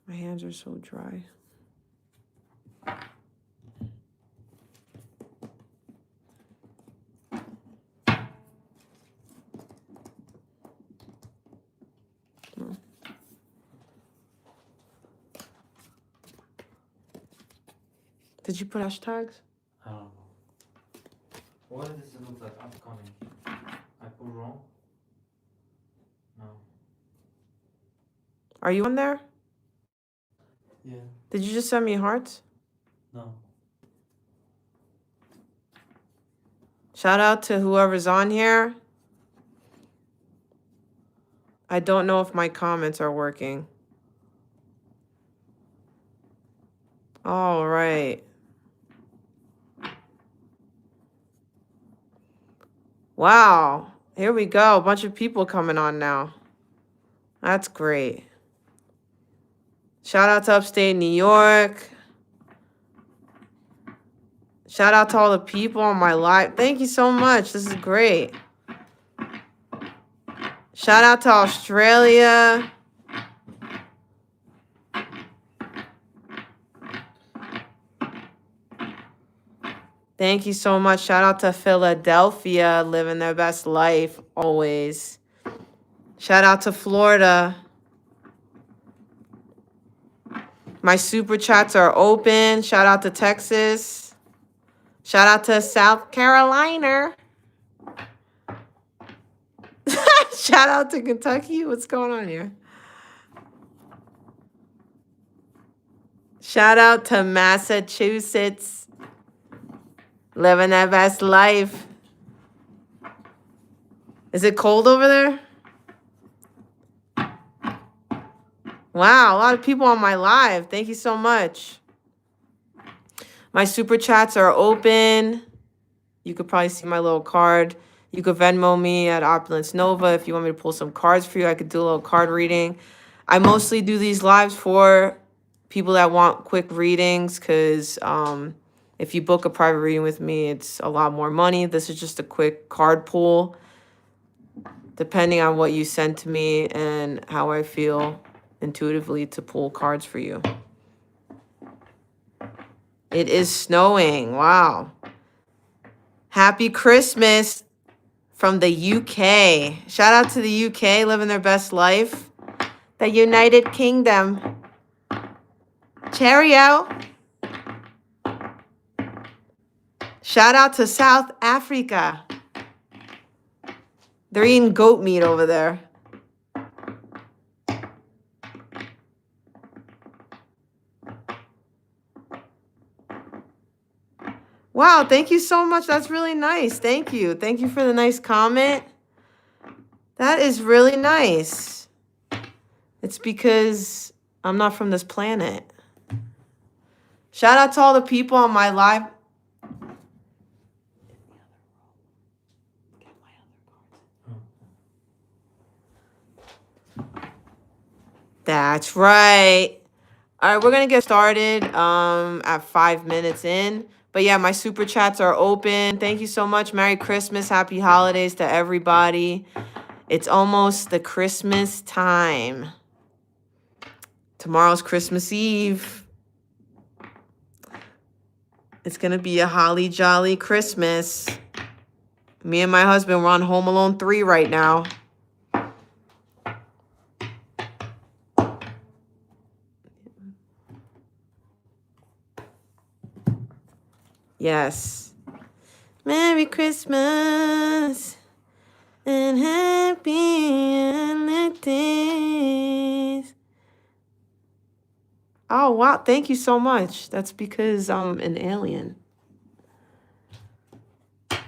My hands are so dry. Did you put hashtags? I don't know. What does it look like upcoming? I put wrong? No. Are you on there? Yeah. Did you just send me hearts? No. Shout out to whoever's on here. I don't know if my comments are working. All right. Wow. Here we go. A bunch of people coming on now. That's great. Shout out to upstate New York. Shout out to all the people on my live. Thank you so much. This is great. Shout out to Australia. Thank you so much. Shout out to Philadelphia, living their best life always. Shout out to Florida. My super chats are open. Shout out to Texas. Shout out to South Carolina. Shout out to Kentucky. What's going on here? Shout out to Massachusetts. Living their best life. Is it cold over there? Wow, a lot of people on my live. Thank you so much. My super chats are open. You could probably see my little card. You could Venmo me at Opulence Nova if you want me to pull some cards for you. I could do a little card reading. I mostly do these lives for people that want quick readings because if you book a private reading with me, it's a lot more money. This is just a quick card pull, depending on what you send to me and how I feel intuitively to pull cards for you. It is snowing. Wow. Happy Christmas from the UK. Shout out to the UK, living their best life. The United Kingdom. Cheerio. Shout out to South Africa. They're eating goat meat over there. Wow, thank you so much. That's really nice. Thank you. Thank you for the nice comment. That is really nice. It's because I'm not from this planet. Shout out to all the people on my live. That's right. All right, we're going to get started at 5 minutes in. But yeah, my super chats are open. Thank you so much. Merry Christmas. Happy holidays to everybody. It's almost the Christmas time. Tomorrow's Christmas Eve. It's going to be a holly jolly Christmas. Me and my husband, we're on Home Alone 3 right now. Yes. Merry Christmas and happy holidays. Oh, wow. Thank you so much. That's because I'm an alien.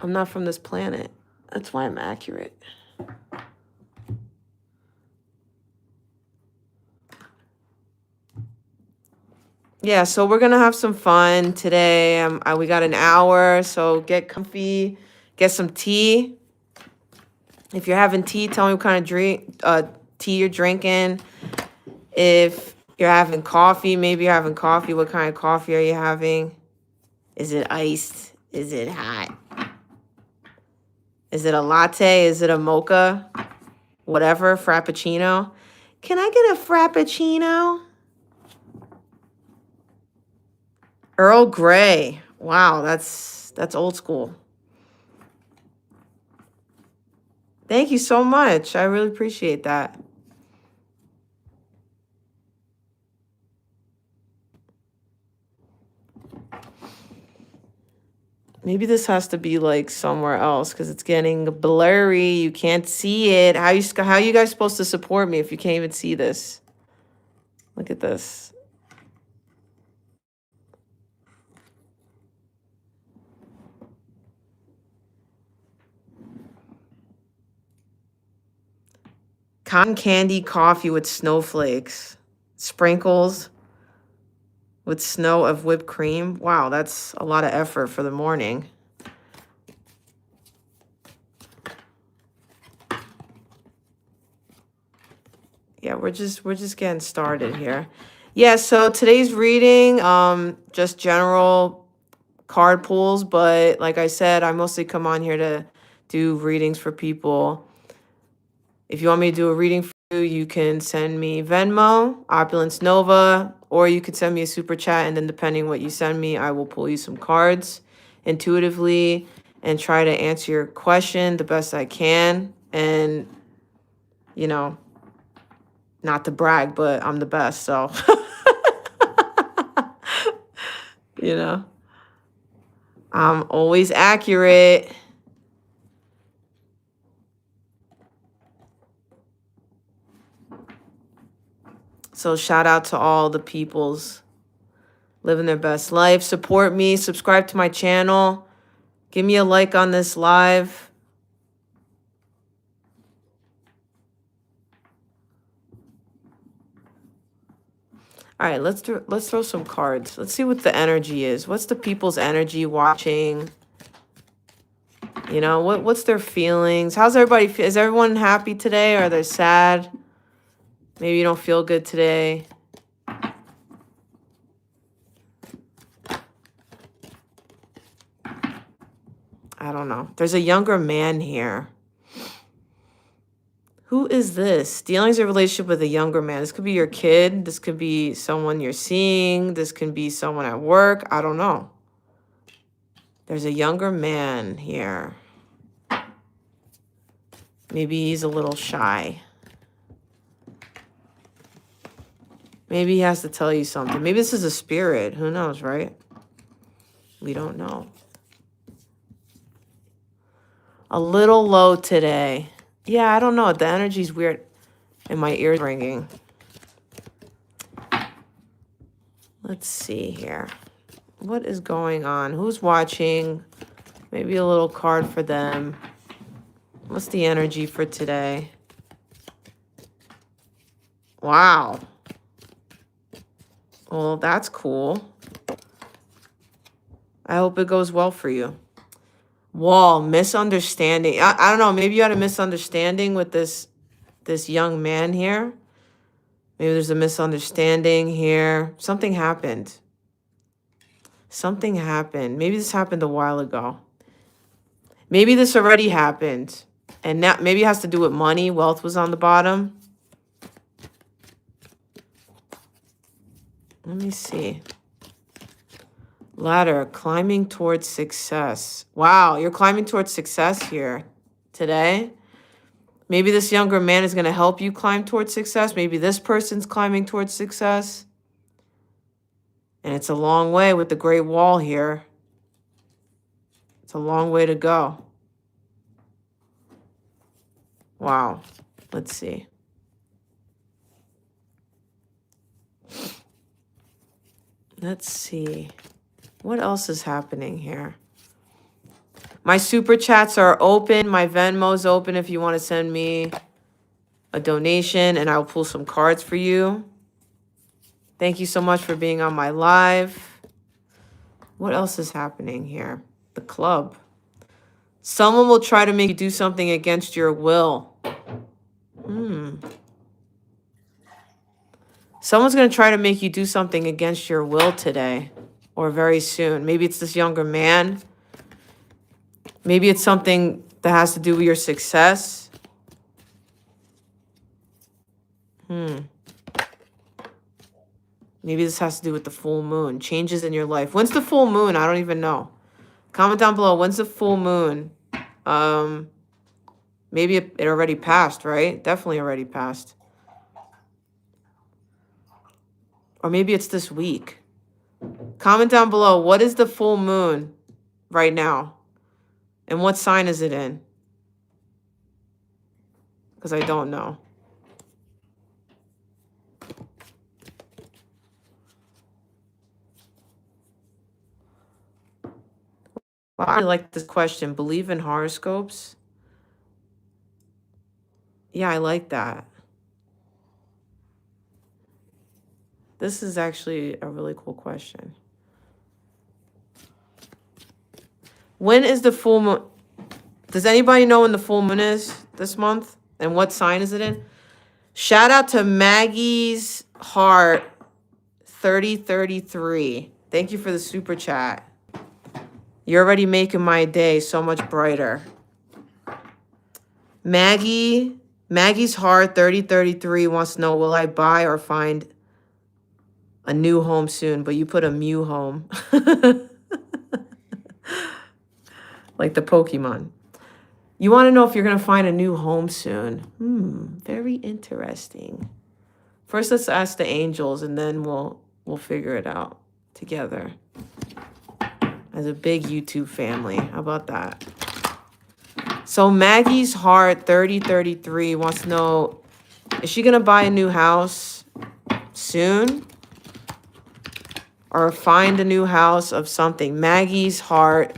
I'm not from this planet. That's why I'm accurate. Yeah, so we're going to have some fun today. We got an hour, so get comfy, get some tea. If you're having tea, tell me what kind of tea you're drinking. If you're having coffee, maybe you're having coffee. What kind of coffee are you having? Is it iced? Is it hot? Is it a latte? Is it a mocha? Whatever, frappuccino. Can I get a frappuccino? Earl Grey. Wow, that's old school. Thank you so much. I really appreciate that. Maybe this has to be like somewhere else because it's getting blurry. You can't see it. How are you guys supposed to support me if you can't even see this? Look at this. Cotton candy coffee with snowflakes. Sprinkles with snow of whipped cream. Wow, that's a lot of effort for the morning. Yeah, we're just getting started here. Yeah, so today's reading, just general card pulls, but like I said, I mostly come on here to do readings for people. If you want me to do a reading for you, you can send me Venmo, Opulence Nova, or you could send me a super chat, and then depending what you send me, I will pull you some cards intuitively and try to answer your question the best I can. And, you know, not to brag, but I'm the best, so you know, I'm always accurate. So shout out to all the peoples living their best life. Support me, subscribe to my channel, give me a like on this live. All right, let's throw some cards. Let's see what the energy is. What's the people's energy watching? You know, what's their feelings? How's everybody feel? Is everyone happy today, or are they sad? Maybe you don't feel good today. I don't know. There's a younger man here. Who is this? Dealing with a relationship with a younger man. This could be your kid. This could be someone you're seeing. This can be someone at work. I don't know. There's a younger man here. Maybe he's a little shy. Maybe he has to tell you something. Maybe this is a spirit. Who knows, right? We don't know. A little low today. Yeah, I don't know. The energy's weird and my ears ringing. Let's see here. What is going on? Who's watching? Maybe a little card for them. What's the energy for today? Wow. Well, that's cool. I hope it goes well for you. Wall, misunderstanding. I don't know. Maybe you had a misunderstanding with this young man here. Maybe there's a misunderstanding here. Something happened. Something happened. Maybe this happened a while ago. Maybe this already happened. And now maybe it has to do with money. Wealth was on the bottom. Let me see. Ladder, climbing towards success. Wow, you're climbing towards success here today. Maybe this younger man is going to help you climb towards success. Maybe this person's climbing towards success. And it's a long way with the Great Wall here. It's a long way to go. Wow. Let's see. Let's see. What else is happening here? My super chats are open. My Venmo's open if you want to send me a donation, and I'll pull some cards for you. Thank you so much for being on my live. What else is happening here? The club. Someone will try to make you do something against your will. Someone's going to try to make you do something against your will today or very soon. Maybe it's this younger man. Maybe it's something that has to do with your success. Maybe this has to do with the full moon. Changes in your life. When's the full moon? I don't even know. Comment down below. When's the full moon? Maybe it already passed, right? Definitely already passed. Or maybe it's this week. Comment down below. What is the full moon right now? And what sign is it in? Because I don't know. Well, I really like this question. Believe in horoscopes? Yeah, I like that. This is actually a really cool question. When is the full moon? Does anybody know when the full moon is this month? And what sign is it in? Shout out to Maggie's Heart 3033. Thank you for the super chat. You're already making my day so much brighter. Maggie's Heart 3033 wants to know, will I buy or find a new home soon? But you put a Mew home. Like the Pokemon. You want to know if you're going to find a new home soon. Very interesting. First, let's ask the angels, and then we'll figure it out together as a big YouTube family. How about that? So Maggie's Heart 3033 wants to know, is she going to buy a new house soon? Or find a new house of something? Maggie's Heart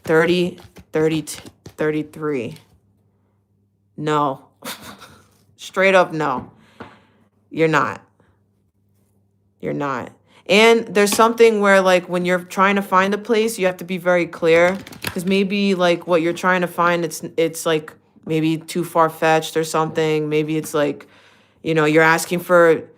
3033. No. Straight up no. You're not. You're not. And there's something where, like, when you're trying to find a place, you have to be very clear. Because maybe, like, what you're trying to find, it's like, maybe too far-fetched or something. Maybe it's, like, you know, you're asking for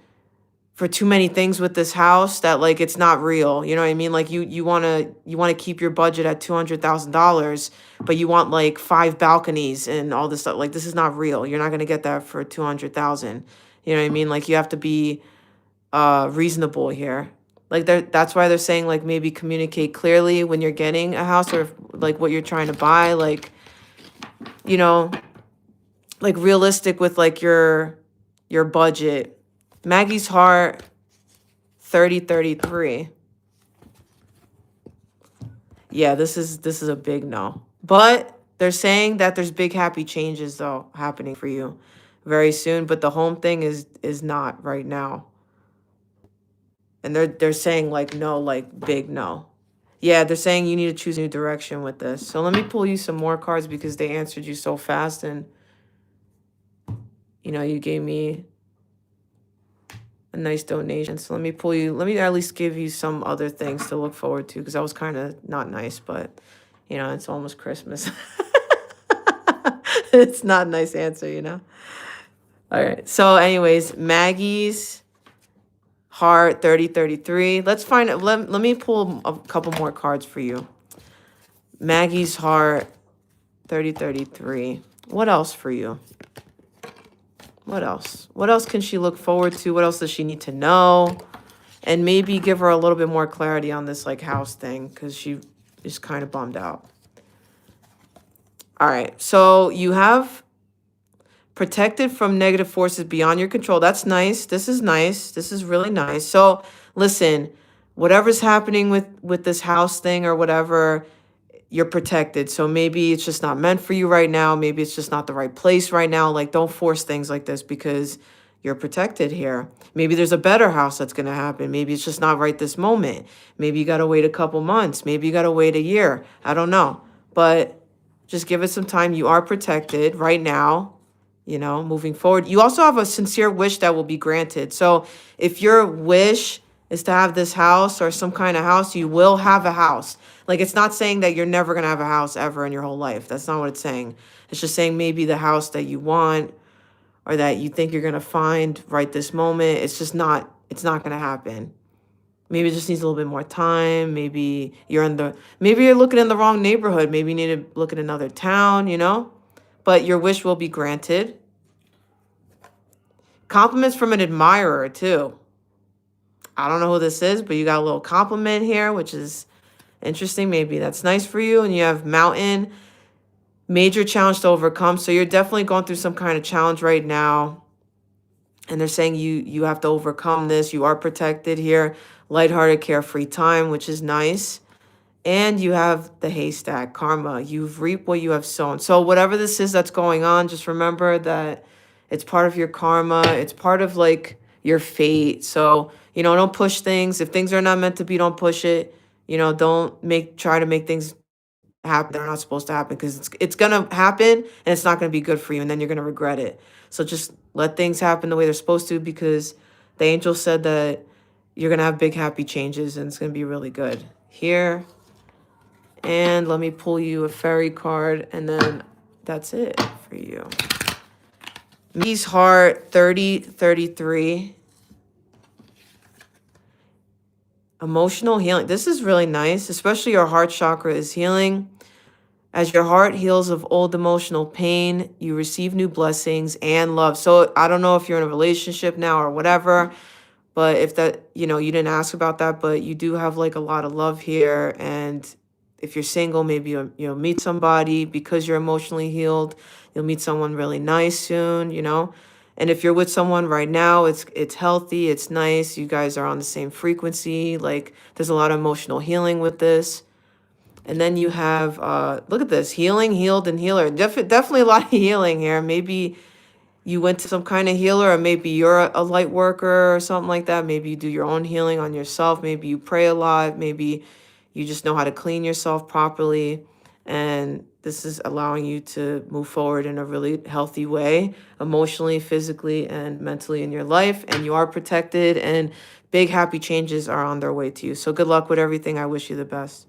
too many things with this house that, like, it's not real. You know what I mean? Like, you want to keep your budget at $200,000, but you want, like, 5 balconies and all this stuff. Like, this is not real. You're not going to get that for $200,000. You know what I mean? Like, you have to be reasonable here. Like, that's why they're saying, like, maybe communicate clearly when you're getting a house, or like what you're trying to buy, like, you know, like realistic with, like, your budget. Maggie's Heart 3033. Yeah, this is a big no. But they're saying that there's big happy changes though happening for you very soon, but the home thing is not right now. And they're saying, like, no, like, big no. Yeah, they're saying you need to choose a new direction with this. So let me pull you some more cards because they answered you so fast, and you know, you gave me a nice donation. So let me at least give you some other things to look forward to, because that was kind of not nice, but you know, it's almost Christmas. It's not a nice answer, you know? All right. So anyways, Maggie's Heart 3033. Let's find it. Let me pull a couple more cards for you. Maggie's Heart 3033. What else for you? What else? What else can she look forward to? What else does she need to know? And maybe give her a little bit more clarity on this, like, house thing, because she is kind of bummed out. All right. So you have protected from negative forces beyond your control. That's nice. This is nice. This is really nice. So listen, whatever's happening with this house thing or whatever, you're protected. So maybe it's just not meant for you right now. Maybe it's just not the right place right now. Like, don't force things like this because you're protected here. Maybe there's a better house that's going to happen. Maybe it's just not right this moment. Maybe you got to wait a couple months. Maybe you got to wait a year. I don't know. But just give it some time. You are protected right now, you know, moving forward. You also have a sincere wish that will be granted. So if your wish is to have this house or some kind of house, you will have a house. Like, it's not saying that you're never going to have a house ever in your whole life. That's not what it's saying. It's just saying maybe the house that you want or that you think you're going to find right this moment, it's not going to happen. Maybe it just needs a little bit more time. Maybe you're looking in the wrong neighborhood. Maybe you need to look at another town, you know? But your wish will be granted. Compliments from an admirer, too. I don't know who this is, but you got a little compliment here, which is interesting. Maybe that's nice for you. And you have mountain, major challenge to overcome. So you're definitely going through some kind of challenge right now. And they're saying you have to overcome this. You are protected here. Lighthearted, carefree time, which is nice. And you have the haystack, karma. You've reaped what you have sown. So whatever this is that's going on, just remember that it's part of your karma. It's part of like your fate. So, don't push things. If things are not meant to be, don't push it. Don't try to make things happen. They're not supposed to happen because it's gonna happen and it's not gonna be good for you, and then you're gonna regret it. So just let things happen the way they're supposed to, because the angel said that you're gonna have big happy changes and it's gonna be really good. Here. And let me pull you a fairy card, and then that's it for you. Me's heart 3033. Emotional healing. This is really nice, especially your heart chakra is healing. As your heart heals of old emotional pain, you receive new blessings and love. So I don't know if you're in a relationship now or whatever, but if that, you didn't ask about that, but you do have like a lot of love here. And if you're single, maybe you'll meet somebody because you're emotionally healed. You'll meet someone really nice soon, And if you're with someone right now, it's healthy, it's nice. You guys are on the same frequency. Like there's a lot of emotional healing with this. And then you have, look at this, healing, healed, and healer. Definitely a lot of healing here. Maybe you went to some kind of healer, or maybe you're a light worker or something like that. Maybe you do your own healing on yourself. Maybe you pray a lot. Maybe you just know how to clean yourself properly. And this is allowing you to move forward in a really healthy way, emotionally, physically, and mentally in your life. And you are protected, and big happy changes are on their way to you. So good luck with everything. I wish you the best.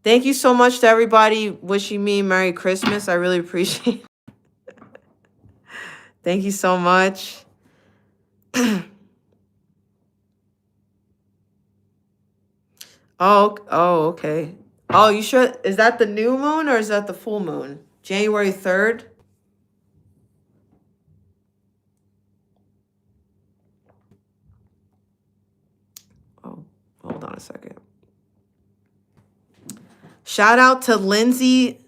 Thank you so much to everybody wishing me Merry Christmas. I really appreciate it. Thank you so much. Oh, okay. Oh, you sure? Is that the new moon or is that the full moon? January 3rd? Oh, hold on a second. Shout out to Lindsay,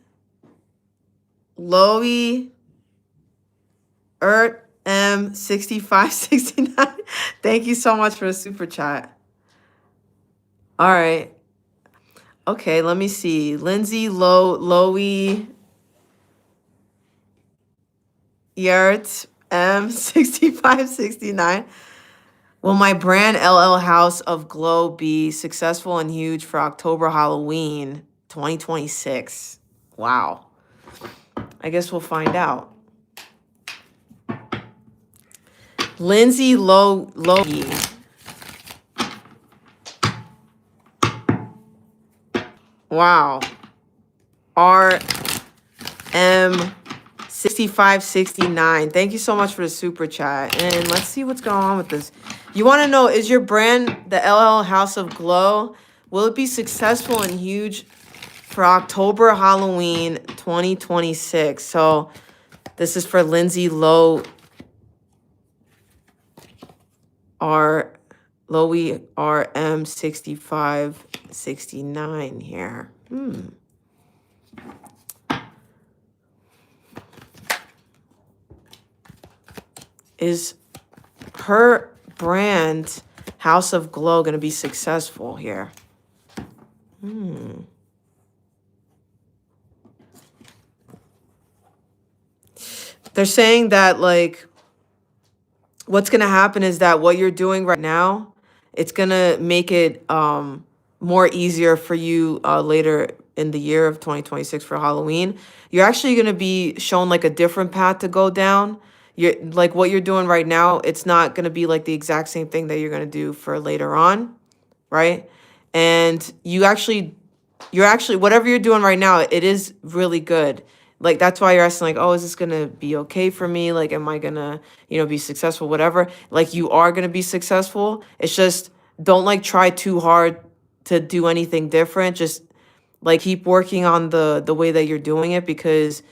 Loey, M6569. Thank you so much for the super chat. All right. Okay, let me see. Lindsay, Loey, Yert, M6569. Will my brand LL House of Glow be successful and huge for October Halloween 2026? Wow. I guess we'll find out. Lindsay Lowy. Wow. RM6569. Thank you so much for the super chat. And let's see what's going on with this. You want to know, is your brand the LL House of Glow? Will it be successful and huge for October Halloween 2026? So this is for Lindsay Lowy RM6569 here. Is her brand House of Glow going to be successful here? They're saying that, like, what's going to happen is that what you're doing right now, it's going to make it more easier for you later in the year of 2026 for Halloween. You're actually going to be shown like a different path to go down. You're like what you're doing right now, it's not going to be like the exact same thing that you're going to do for later on, right? And you're actually whatever you're doing right now, it is really good. Like that's why you're asking, like, oh, is this gonna be okay for me? Like, am I gonna, be successful? Whatever. Like, you are gonna be successful. It's just don't like try too hard to do anything different. Just like keep working on the way that you're doing it, because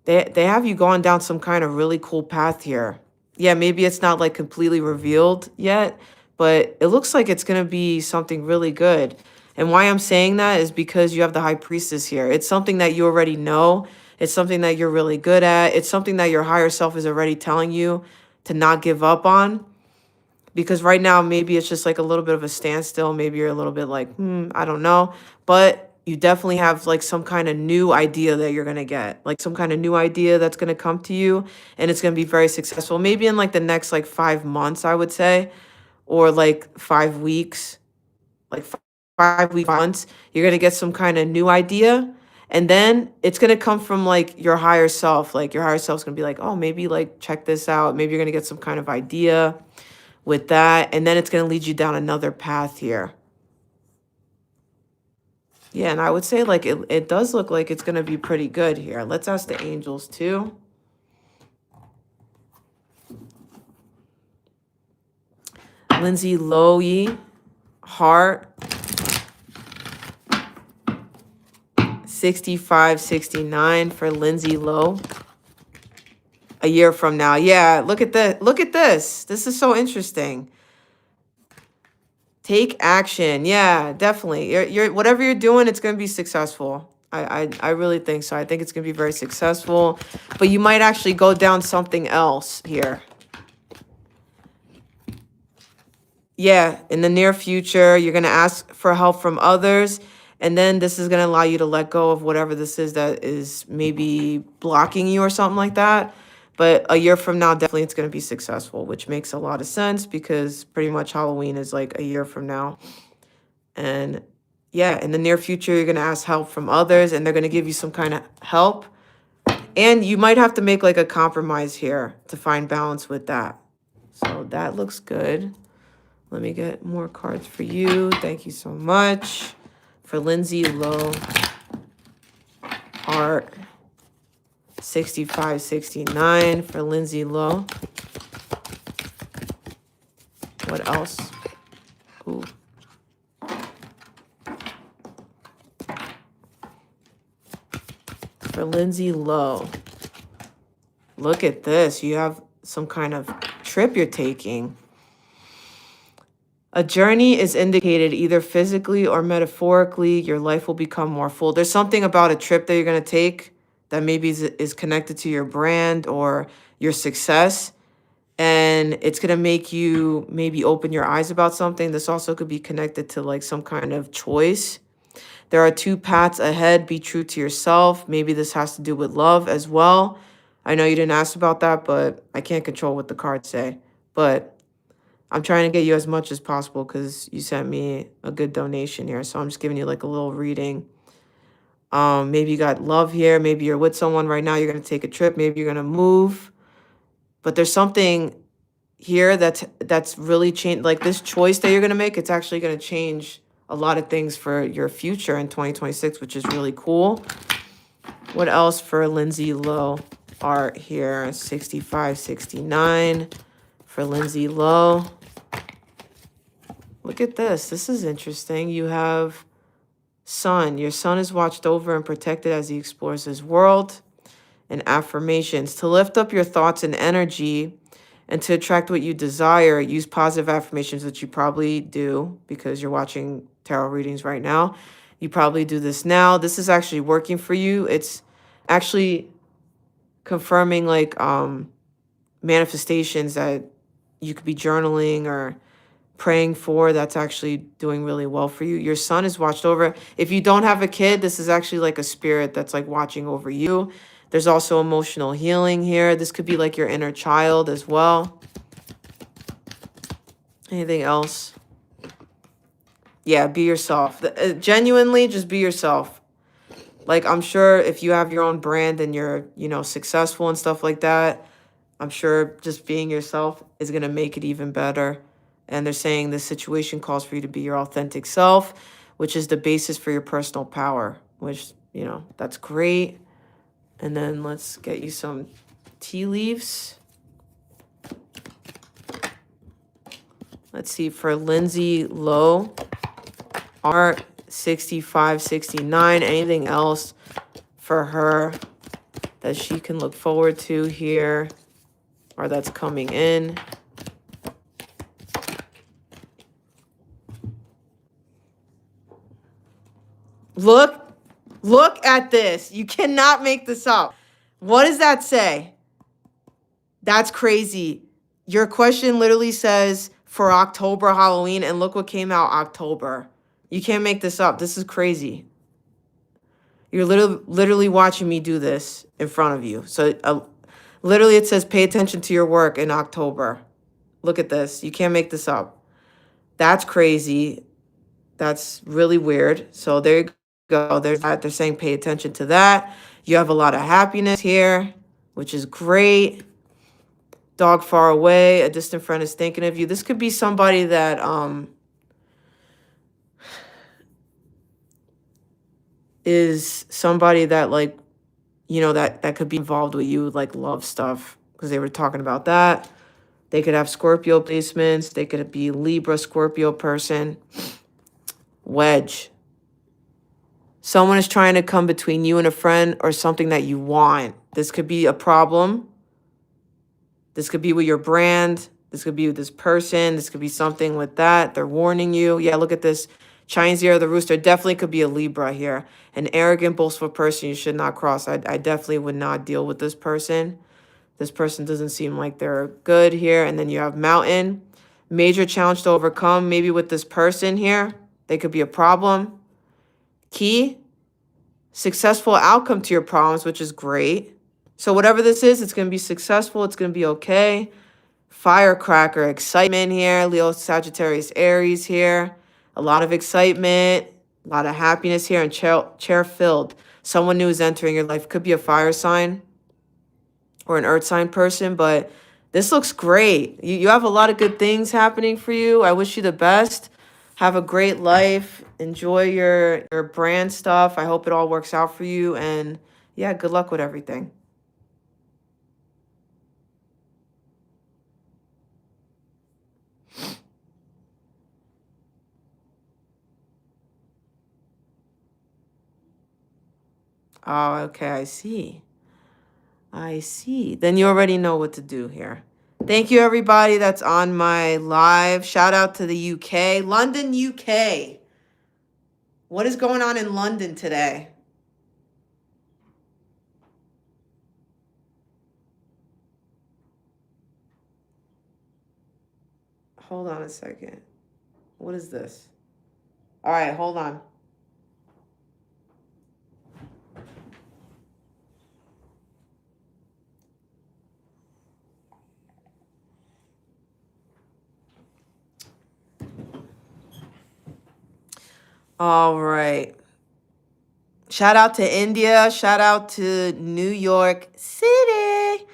they have you going down some kind of really cool path here. yeah, maybe it's not like completely revealed yet, but it looks like it's going to be something really good. And why I'm saying that is because you have the high priestess here. It's something that you already know. It's something that you're really good at. It's something that your higher self is already telling you to not give up on. Because right now, maybe it's just like a little bit of a standstill. Maybe you're a little bit like, I don't know. But you definitely have like some kind of new idea that you're going to get, like some kind of new idea that's going to come to you, and it's going to be very successful. Maybe in like the next like 5 months, I would say, or like 5 weeks, like 5 weeks, months, you're going to get some kind of new idea. And then it's going to come from like your higher self. Like your higher self's going to be like, oh, maybe like check this out. Maybe you're going to get some kind of idea with that. And then it's going to lead you down another path here. Yeah, and I would say like it does look like it's going to be pretty good here. Let's ask the angels too. Lindsay Lowy, heart, 6569 for Lindsay Lowe. A year from now. Yeah, look at this. Look at this. This is so interesting. Take action. Yeah, definitely. You're whatever you're doing, it's going to be successful. I really think so. I think it's going to be very successful, but you might actually go down something else here. Yeah, in the near future, you're going to ask for help from others, and then this is going to allow you to let go of whatever this is that is maybe blocking you or something like that. But a year from now, definitely it's going to be successful, which makes a lot of sense because pretty much Halloween is like a year from now. And yeah, in the near future, you're going to ask help from others, and they're going to give you some kind of help. And you might have to make like a compromise here to find balance with that. So that looks good. Let me get more cards for you. Thank you so much. For Lindsay Lowe, heart, 6569 for Lindsay Lowe. What else? Ooh. For Lindsay Lowe, look at this. You have some kind of trip you're taking. A journey is indicated either physically or metaphorically. Your life will become more full. There's something about a trip that you're going to take that maybe is connected to your brand or your success. And it's going to make you maybe open your eyes about something. This also could be connected to like some kind of choice. There are 2 paths ahead. Be true to yourself. Maybe this has to do with love as well. I know you didn't ask about that, but I can't control what the cards say. But I'm trying to get you as much as possible because you sent me a good donation here. So I'm just giving you like a little reading. Maybe you got love here. Maybe you're with someone right now. You're going to take a trip. Maybe you're going to move. But there's something here that's really changed. Like this choice that you're going to make, it's actually going to change a lot of things for your future in 2026, which is really cool. What else for Lindsay Lowe? Art here, 6569 for Lindsay Lowe. Look at this. This is interesting. You have Sun. Your son is watched over and protected as he explores his world. And affirmations. To lift up your thoughts and energy and to attract what you desire, use positive affirmations, which you probably do because you're watching tarot readings right now. You probably do this now. This is actually working for you. It's actually confirming like manifestations that you could be journaling or praying for. That's actually doing really well for you. Your son is watched over. If you don't have a kid, this is actually like a spirit that's like watching over you. There's also emotional healing here. This could be like your inner child as well. Anything else? Yeah, be yourself. Genuinely, just be yourself. Like, I'm sure if you have your own brand and you're, successful and stuff like that, I'm sure just being yourself is going to make it even better. And they're saying this situation calls for you to be your authentic self, which is the basis for your personal power, which, that's great. And then let's get you some tea leaves. Let's see, for Lindsay Lowe, art, 6569. Anything else for her that she can look forward to here? or that's coming in. Look at this. You cannot make this up. What does that say? That's crazy. Your question literally says for October Halloween, and look what came out October. You can't make this up. This is crazy. You're literally watching me do this in front of you. So literally it says pay attention to your work in October. Look at this. You can't make this up. That's crazy. That's really weird. So there you go. There's that. They're saying pay attention to that. You have a lot of happiness here, which is great. Dog far away. A distant friend is thinking of you. This could be somebody that is somebody that, like, you know, that could be involved with you, like love stuff, because they were talking about that. They could have Scorpio placements. They could be Libra, Scorpio person. Wedge. Someone is trying to come between you and a friend or something that you want. This could be a problem. This could be with your brand. This could be with this person. This could be something with that. They're warning you. Yeah, look at this. Chinese ear of the rooster. Definitely could be a Libra here. An arrogant, boastful person you should not cross. I definitely would not deal with this person. This person doesn't seem like they're good here. And then you have mountain. Major challenge to overcome. Maybe with this person here. They could be a problem. Key. Successful outcome to your problems, which is great. So whatever this is, it's going to be successful. It's going to be okay. Firecracker, excitement here. Leo, Sagittarius, Aries here. A lot of excitement, a lot of happiness here, and chair filled. Someone new is entering your life. Could be a fire sign or an earth sign person, but this looks great. You have a lot of good things happening for you. I wish you the best. Have a great life. Enjoy your brand stuff. I hope it all works out for you. And yeah, good luck with everything. Oh, okay, I see. I see. Then you already know what to do here. Thank you, everybody that's on my live. Shout out to the UK. London, UK. What is going on in London today? Hold on a second. What is this? All right, hold on. All right. Shout out to India. Shout out to New York City.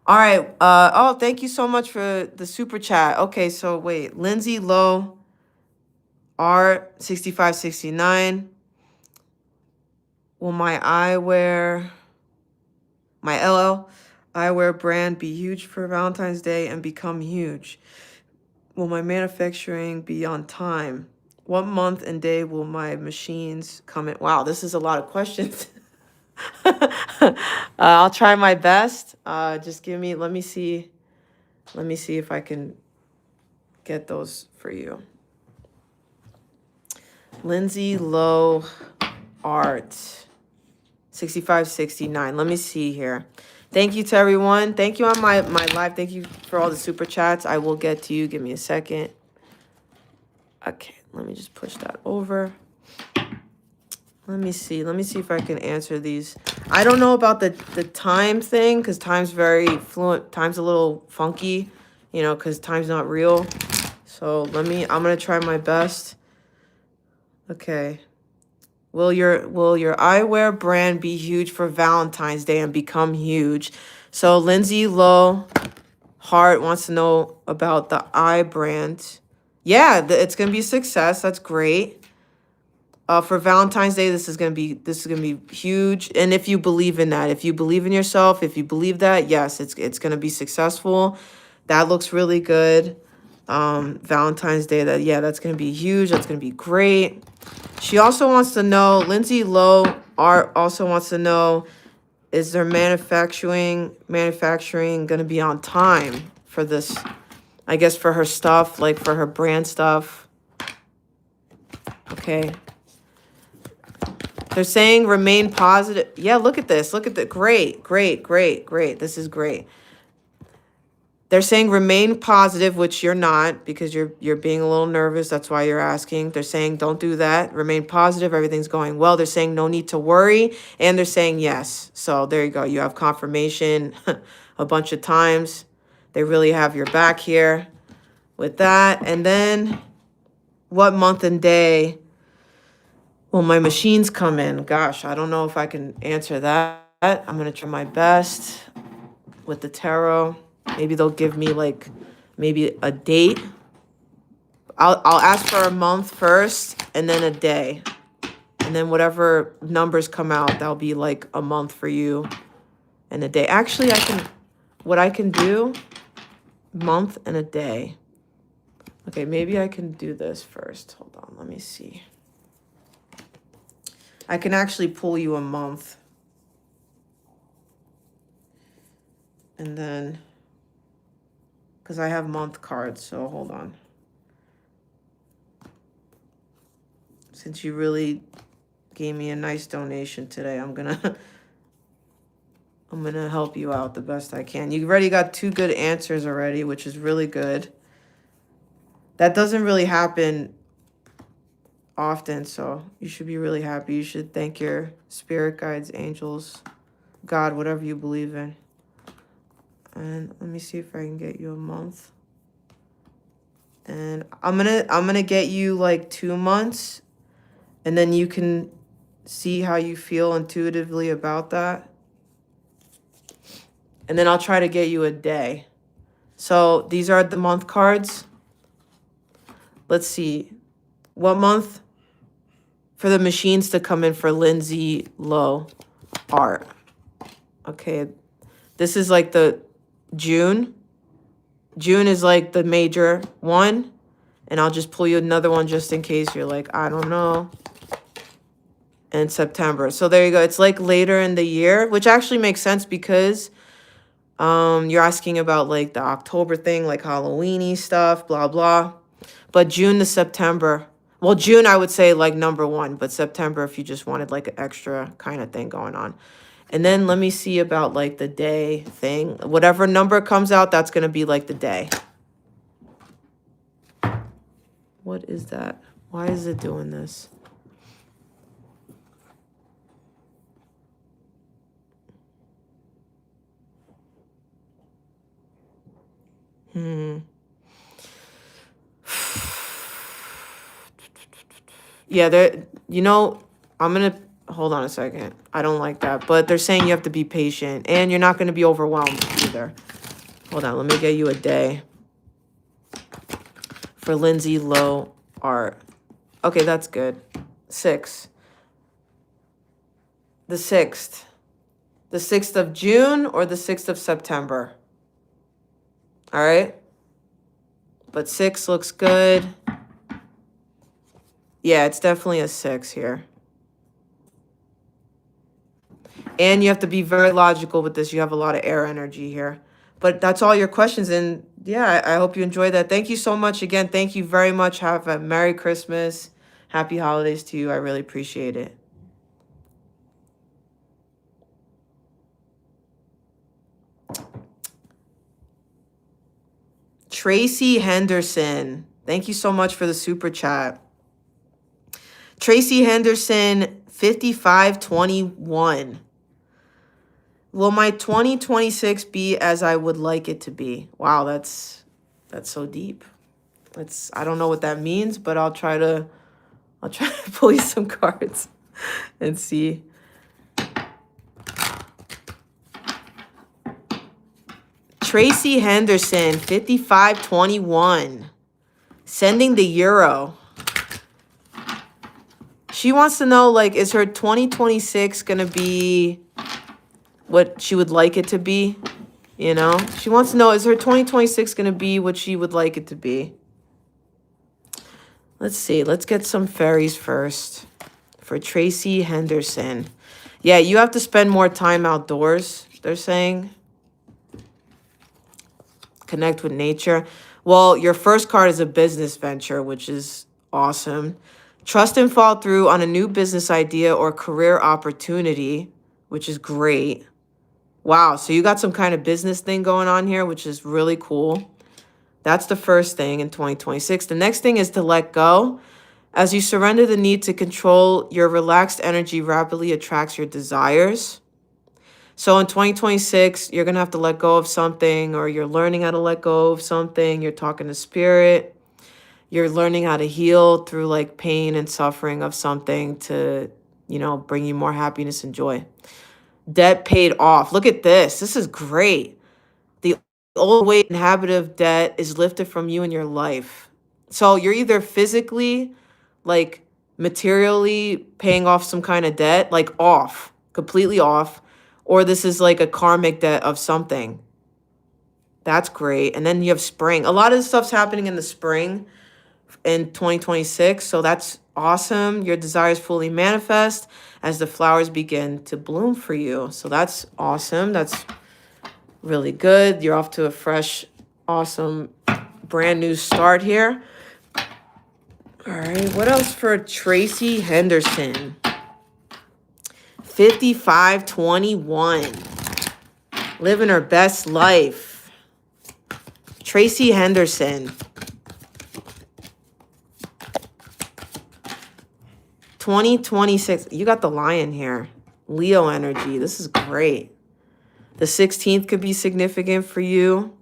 All right. Oh, thank you so much for the super chat. Okay, so wait. Lindsay Lowe, R6569. Will my LL eyewear brand be huge for Valentine's Day and become huge? Will my manufacturing be on time? What month and day will my machines come in? Wow, this is a lot of questions. I'll try my best. Just let me see if I can get those for you. Lindsay Lowe Art, 6569. Let me see here. Thank you to everyone. Thank you on my live. Thank you for all the super chats. I will get to you. Give me a second. Okay, let me just push that over. Let me see if I can answer these. I don't know about the time thing, because time's very fluent. Time's a little funky, you know, because time's not real. So I'm gonna try my best. Okay. Will your eyewear brand be huge for Valentine's Day and become huge? So Lindsay Lowe Hart wants to know about the eye brand. Yeah, it's gonna be a success. That's great. For Valentine's Day, this is gonna be huge. And if you believe in that, if you believe in yourself, if you believe that, yes, it's gonna be successful. That looks really good. Valentine's Day, that's gonna be huge. That's gonna be great. She also wants to know, Lindsay Lowe Art also wants to know, is their manufacturing going to be on time for this? I guess for her stuff, like for her brand stuff. Okay. They're saying remain positive. Yeah, look at this. Look at the great. This is great. They're saying remain positive, which you're not because you're being a little nervous. That's why you're asking. They're saying don't do that. Remain positive. Everything's going well. They're saying no need to worry. And they're saying yes. So there you go. You have confirmation a bunch of times. They really have your back here with that. And then what month and day will my machines come in? Gosh, I don't know if I can answer that. I'm going to try my best with the tarot. Maybe they'll give me like maybe a date. I'll ask for a month first and then a day. And then whatever numbers come out, that'll be like a month for you and a day. Actually, what I can do, month and a day. Okay, maybe I can do this first. Hold on, let me see. I can actually pull you a month. And then, because I have month cards, so hold on. Since you really gave me a nice donation today, I'm gonna help you out the best I can. You already got 2 good answers already, which is really good. That doesn't really happen often, so you should be really happy. You should thank your spirit guides, angels, God, whatever you believe in. And let me see if I can get you a month. And I'm gonna get you like 2 months, and then you can see how you feel intuitively about that. And then I'll try to get you a day. So these are the month cards. Let's see. What month for the machines to come in for Lindsay Lowe art? Okay. This is like the June. June is like the major one. And I'll just pull you another one just in case you're like, I don't know. And September. So there you go. It's like later in the year, which actually makes sense because you're asking about like the October thing, like Halloween-y stuff, blah, blah. But June to September. Well, June, I would say like number 1, but September if you just wanted like an extra kind of thing going on. And then let me see about like the day thing. Whatever number comes out, that's going to be like the day. What is that? Why is it doing this? Yeah, I'm going to hold on a second. I don't like that, but they're saying you have to be patient and you're not going to be overwhelmed either. Hold on, let me get you a day for Lindsay Lowe art. Okay, that's good. 6. The 6th. The 6th of June or the 6th of September. All right. But 6 looks good. Yeah, it's definitely a 6 here. And you have to be very logical with this. You have a lot of air energy here. But that's all your questions. And yeah, I hope you enjoyed that. Thank you so much again. Thank you very much. Have a Merry Christmas. Happy holidays to you. I really appreciate it. Tracy Henderson. Thank you so much for the super chat. Tracy Henderson, 5521. Will my 2026 be as I would like it to be? Wow, that's so deep. I don't know what that means, but I'll try to pull you some cards and see. Tracy Henderson, 5521. Sending the euro. She wants to know, like, is her 2026 going to be what she would like it to be? You know? She wants to know, is her 2026 going to be what she would like it to be? Let's see. Let's get some fairies first for Tracy Henderson. Yeah, you have to spend more time outdoors, they're saying. Connect with nature. Well, your first card is a business venture, which is awesome. Trust and follow through on a new business idea or career opportunity, which is great. Wow, so you got some kind of business thing going on here, which is really cool. That's the first thing in 2026. The next thing is to let go. As you surrender the need to control, your relaxed energy rapidly attracts your desires. So in 2026, you're going to have to let go of something, or you're learning how to let go of something. You're talking to spirit. You're learning how to heal through like pain and suffering of something to, bring you more happiness and joy. Debt paid off. Look at this. This is great. The old weight and habit of debt is lifted from you in your life. So you're either physically, like materially paying off some kind of debt, like off, completely off, or this is like a karmic debt of something. That's great. And then you have spring. A lot of the stuff's happening in the spring in 2026. So that's awesome. Your desires fully manifest as the flowers begin to bloom for you. So that's awesome. That's really good. You're off to a fresh, awesome, brand new start here. All right. What else for Tracy Henderson? 5521. Living her best life. Tracy Henderson. 2026. You got the lion here. Leo energy. This is great. The 16th could be significant for you.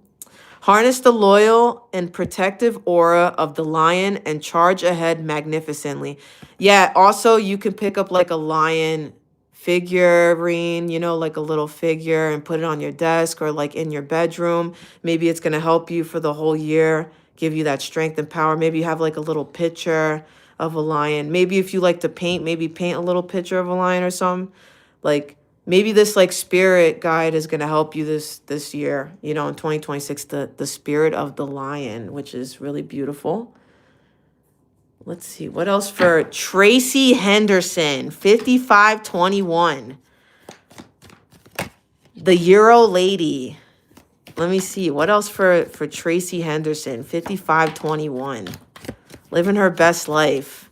Harness the loyal and protective aura of the lion and charge ahead magnificently. Yeah, also you can pick up like a lion figurine, like a little figure, and put it on your desk or like in your bedroom. Maybe it's going to help you for the whole year, give you that strength and power. Maybe you have like a little picture of a lion. Maybe if you like to paint, maybe paint a little picture of a lion or something. Like maybe this like spirit guide is going to help you this year, in 2026, the spirit of the lion, which is really beautiful. Let's see what else for Tracy Henderson. 5521. The Euro lady. Let me see what else for Tracy Henderson. 5521. Living her best life.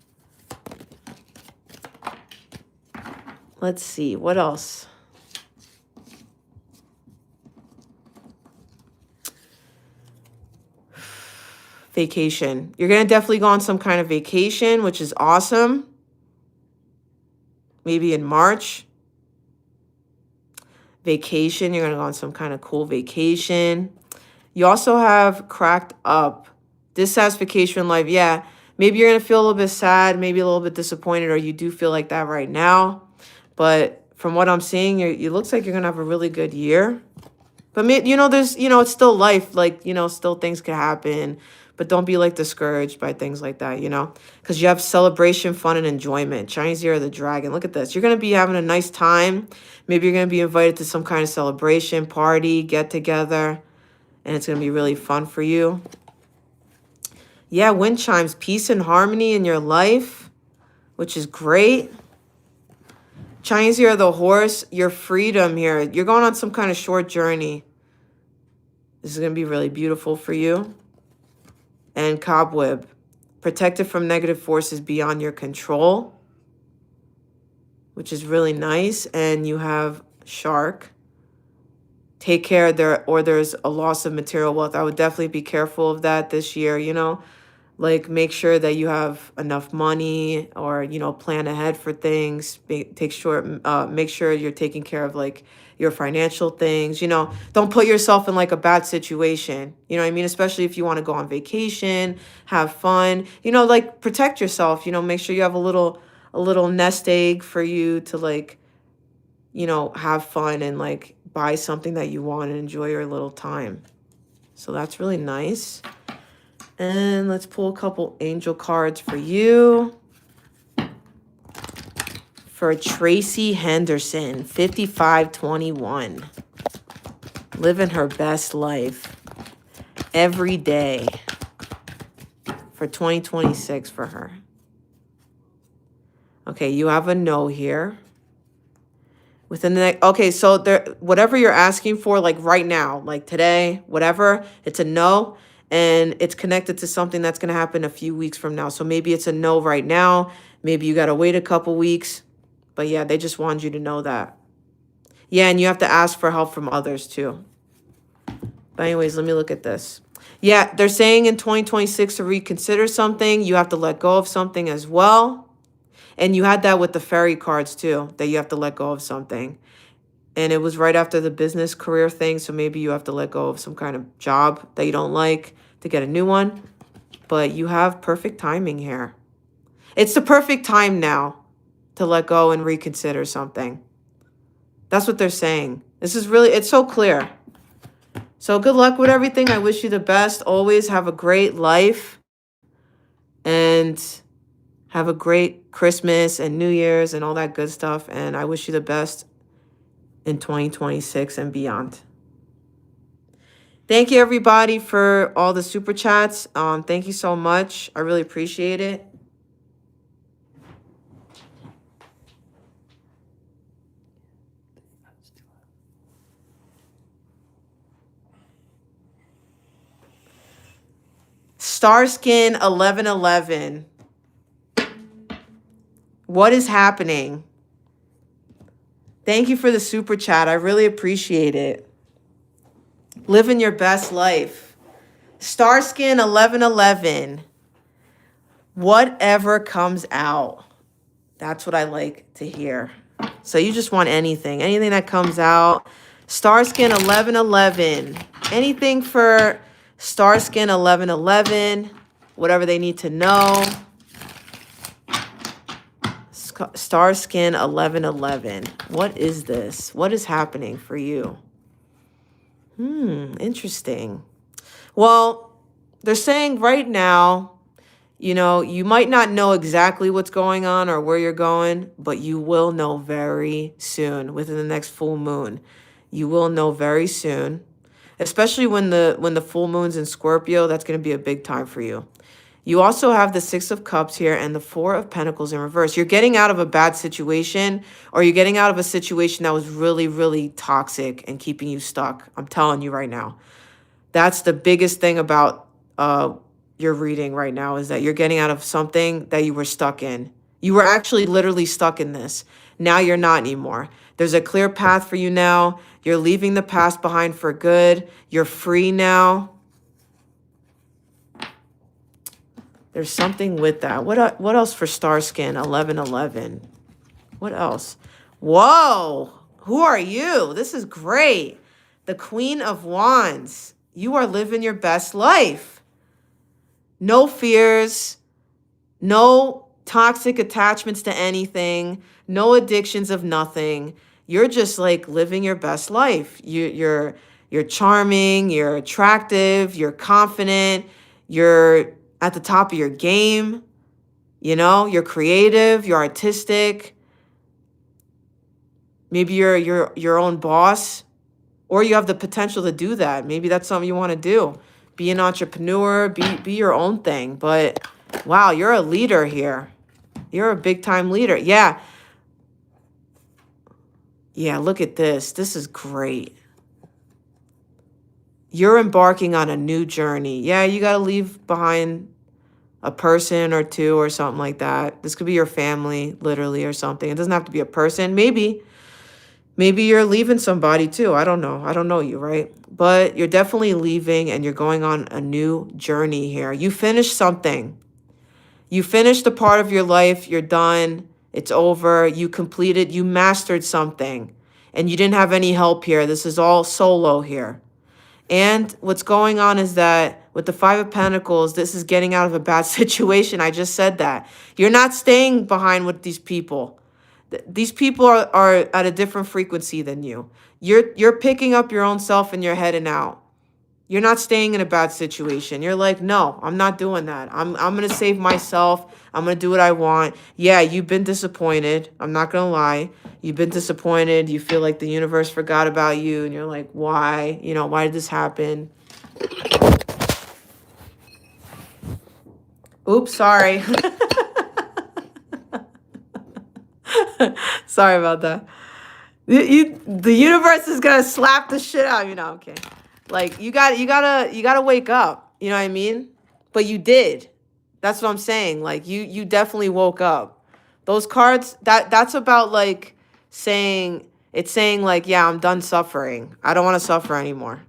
Let's see what else. Vacation. You're going to definitely go on some kind of vacation, which is awesome. Maybe in March. Vacation. You're going to go on some kind of cool vacation. You also have cracked up. Dissatisfaction in life. Yeah. Maybe you're going to feel a little bit sad, maybe a little bit disappointed, or you do feel like that right now. But from what I'm seeing, it looks like you're going to have a really good year. But, there's, it's still life. Like, still things could happen. But don't be, like, discouraged by things like that, Because you have celebration, fun, and enjoyment. Chinese Year of the Dragon. Look at this. You're going to be having a nice time. Maybe you're going to be invited to some kind of celebration, party, get-together. And it's going to be really fun for you. Yeah, wind chimes. Peace and harmony in your life, which is great. Chinese Year of the Horse. Your freedom here. You're going on some kind of short journey. This is going to be really beautiful for you. And Cobweb. Protected from negative forces beyond your control, which is really nice. And you have Shark. Take care there's a loss of material wealth. I would definitely be careful of that this year, Like make sure that you have enough money, or, plan ahead for things. Make sure you're taking care of like your financial things, Don't put yourself in like a bad situation. You know what I mean? Especially if you want to go on vacation, have fun, like protect yourself, make sure you have a little nest egg for you to like, have fun and like buy something that you want and enjoy your little time. So that's really nice. And let's pull a couple angel cards for you. For Tracy Henderson, 5521. Living her best life every day for 2026 for her. Okay, you have a no here. Within the next, okay, so there, whatever you're asking for, like right now, like today, whatever, it's a no, and it's connected to something that's going to happen a few weeks from now. So maybe it's a no right now. Maybe you got to wait a couple weeks. But yeah, they just want you to know that. Yeah, and you have to ask for help from others too. But anyways, let me look at this. Yeah, they're saying in 2026 to reconsider something. You have to let go of something as well. And you had that with the fairy cards too, that you have to let go of something. And it was right after the business career thing. So maybe you have to let go of some kind of job that you don't like to get a new one. But you have perfect timing here. It's the perfect time now to let go and reconsider something. That's what they're saying. This is really, it's so clear. So good luck with everything. I wish you the best. Always have a great life. And have a great Christmas and New Year's and all that good stuff. And I wish you the best in 2026 and beyond. Thank you, everybody, for all the super chats. Thank you so much. I really appreciate it. Starskin 1111. What is happening? Thank you for the super chat. I really appreciate it. Living your best life. Starskin 1111. Whatever comes out. That's what I like to hear. So you just want anything that comes out. Starskin 1111. Anything for Starskin 1111. Whatever they need to know. Starskin 1111. What is this? What is happening for you? Interesting. Well, they're saying right now, you know, you might not know exactly what's going on or where you're going, but you will know very soon, within the next full moon. You will know very soon, especially when the full moon's in Scorpio. That's going to be a big time for you. You also have the Six of Cups here and the Four of Pentacles in reverse. You're getting out of a bad situation, or you're getting out of a situation that was really, really toxic and keeping you stuck. I'm telling you right now. That's the biggest thing about your reading right now, is that you're getting out of something that you were stuck in. You were actually literally stuck in this. Now you're not anymore. There's a clear path for you now. You're leaving the past behind for good. You're free now. There's something with that. What else for Starskin 1111? What else? Whoa! Who are you? This is great. The Queen of Wands. You are living your best life. No fears. No toxic attachments to anything. No addictions of nothing. You're just like living your best life. You're charming. You're attractive. You're confident. You're at the top of your game. You know, you're creative, you're artistic. Maybe you're your own boss, or you have the potential to do that. Maybe that's something you want to do. Be an entrepreneur, be your own thing. But wow, you're a leader here. You're a big time leader. Yeah. Yeah, look at this. This is great. You're embarking on a new journey. Yeah, you got to leave behind a person or two or something like that. This could be your family, literally, or something. It doesn't have to be a person. Maybe you're leaving somebody too. I don't know. I don't know you, right? But you're definitely leaving and you're going on a new journey here. You finished something. You finished a part of your life. You're done. It's over. You completed. You mastered something. And you didn't have any help here. This is all solo here. And what's going on is that with the Five of Pentacles, this is getting out of a bad situation. I just said that. You're not staying behind with these people. These people are at a different frequency than you. You're picking up your own self and you're heading out. You're not staying in a bad situation. You're like, no, I'm not doing that. I'm going to save myself. I'm going to do what I want. Yeah, you've been disappointed. I'm not going to lie. You've been disappointed. You feel like the universe forgot about you. And you're like, why? You know, why did this happen? Oops, sorry. Sorry about that. The universe is gonna slap the shit out of you. No, okay. Like you gotta wake up. You know what I mean? But you did. That's what I'm saying. Like you definitely woke up. Those cards, that's about like saying, it's saying like, yeah, I'm done suffering. I don't want to suffer anymore.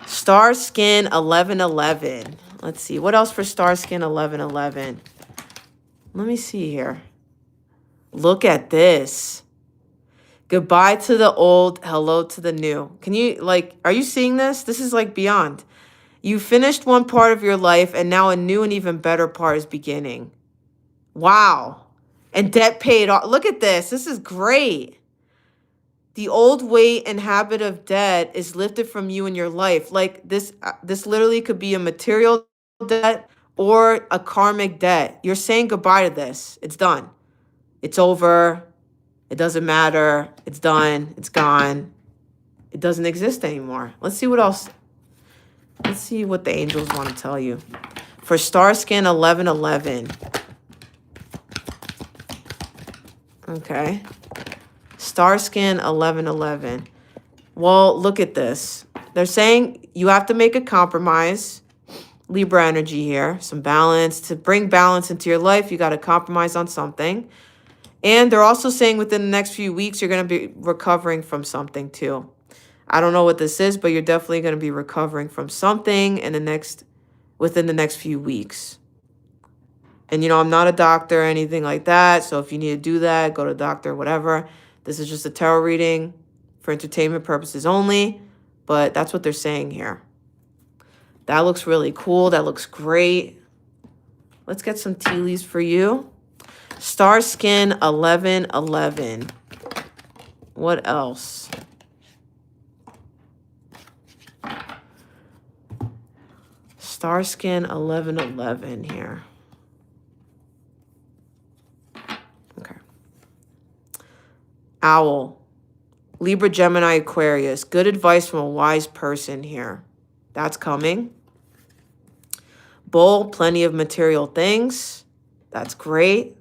Star Skin 1111. Let's see. What else for Star Skin 1111? Let me see here. Look at this. Goodbye to the old, hello to the new. Can you, like, are you seeing this? This is like beyond. You finished one part of your life and now a new and even better part is beginning. Wow. And debt paid off. Look at this. This is great. The old weight and habit of debt is lifted from you in your life. Like this literally could be a material debt or a karmic debt. You're saying goodbye to this. It's done. It's over. It doesn't matter. It's done. It's gone. It doesn't exist anymore. Let's see what else. Let's see what the angels want to tell you. For Star Skin 1111. Okay. Star Skin 1111. Well, look at this. They're saying you have to make a compromise. Libra energy here. Some balance. To bring balance into your life, you got to compromise on something. And they're also saying within the next few weeks, you're going to be recovering from something too. I don't know what this is, but you're definitely going to be recovering from something within the next few weeks. And, you know, I'm not a doctor or anything like that. So if you need to do that, go to a doctor, whatever. This is just a tarot reading for entertainment purposes only. But that's what they're saying here. That looks really cool. That looks great. Let's get some tea leaves for you. Star Skin 1111. What else? Star Skin 1111 here. Okay. Owl. Libra, Gemini, Aquarius. Good advice from a wise person here. That's coming. Bull, plenty of material things. That's great.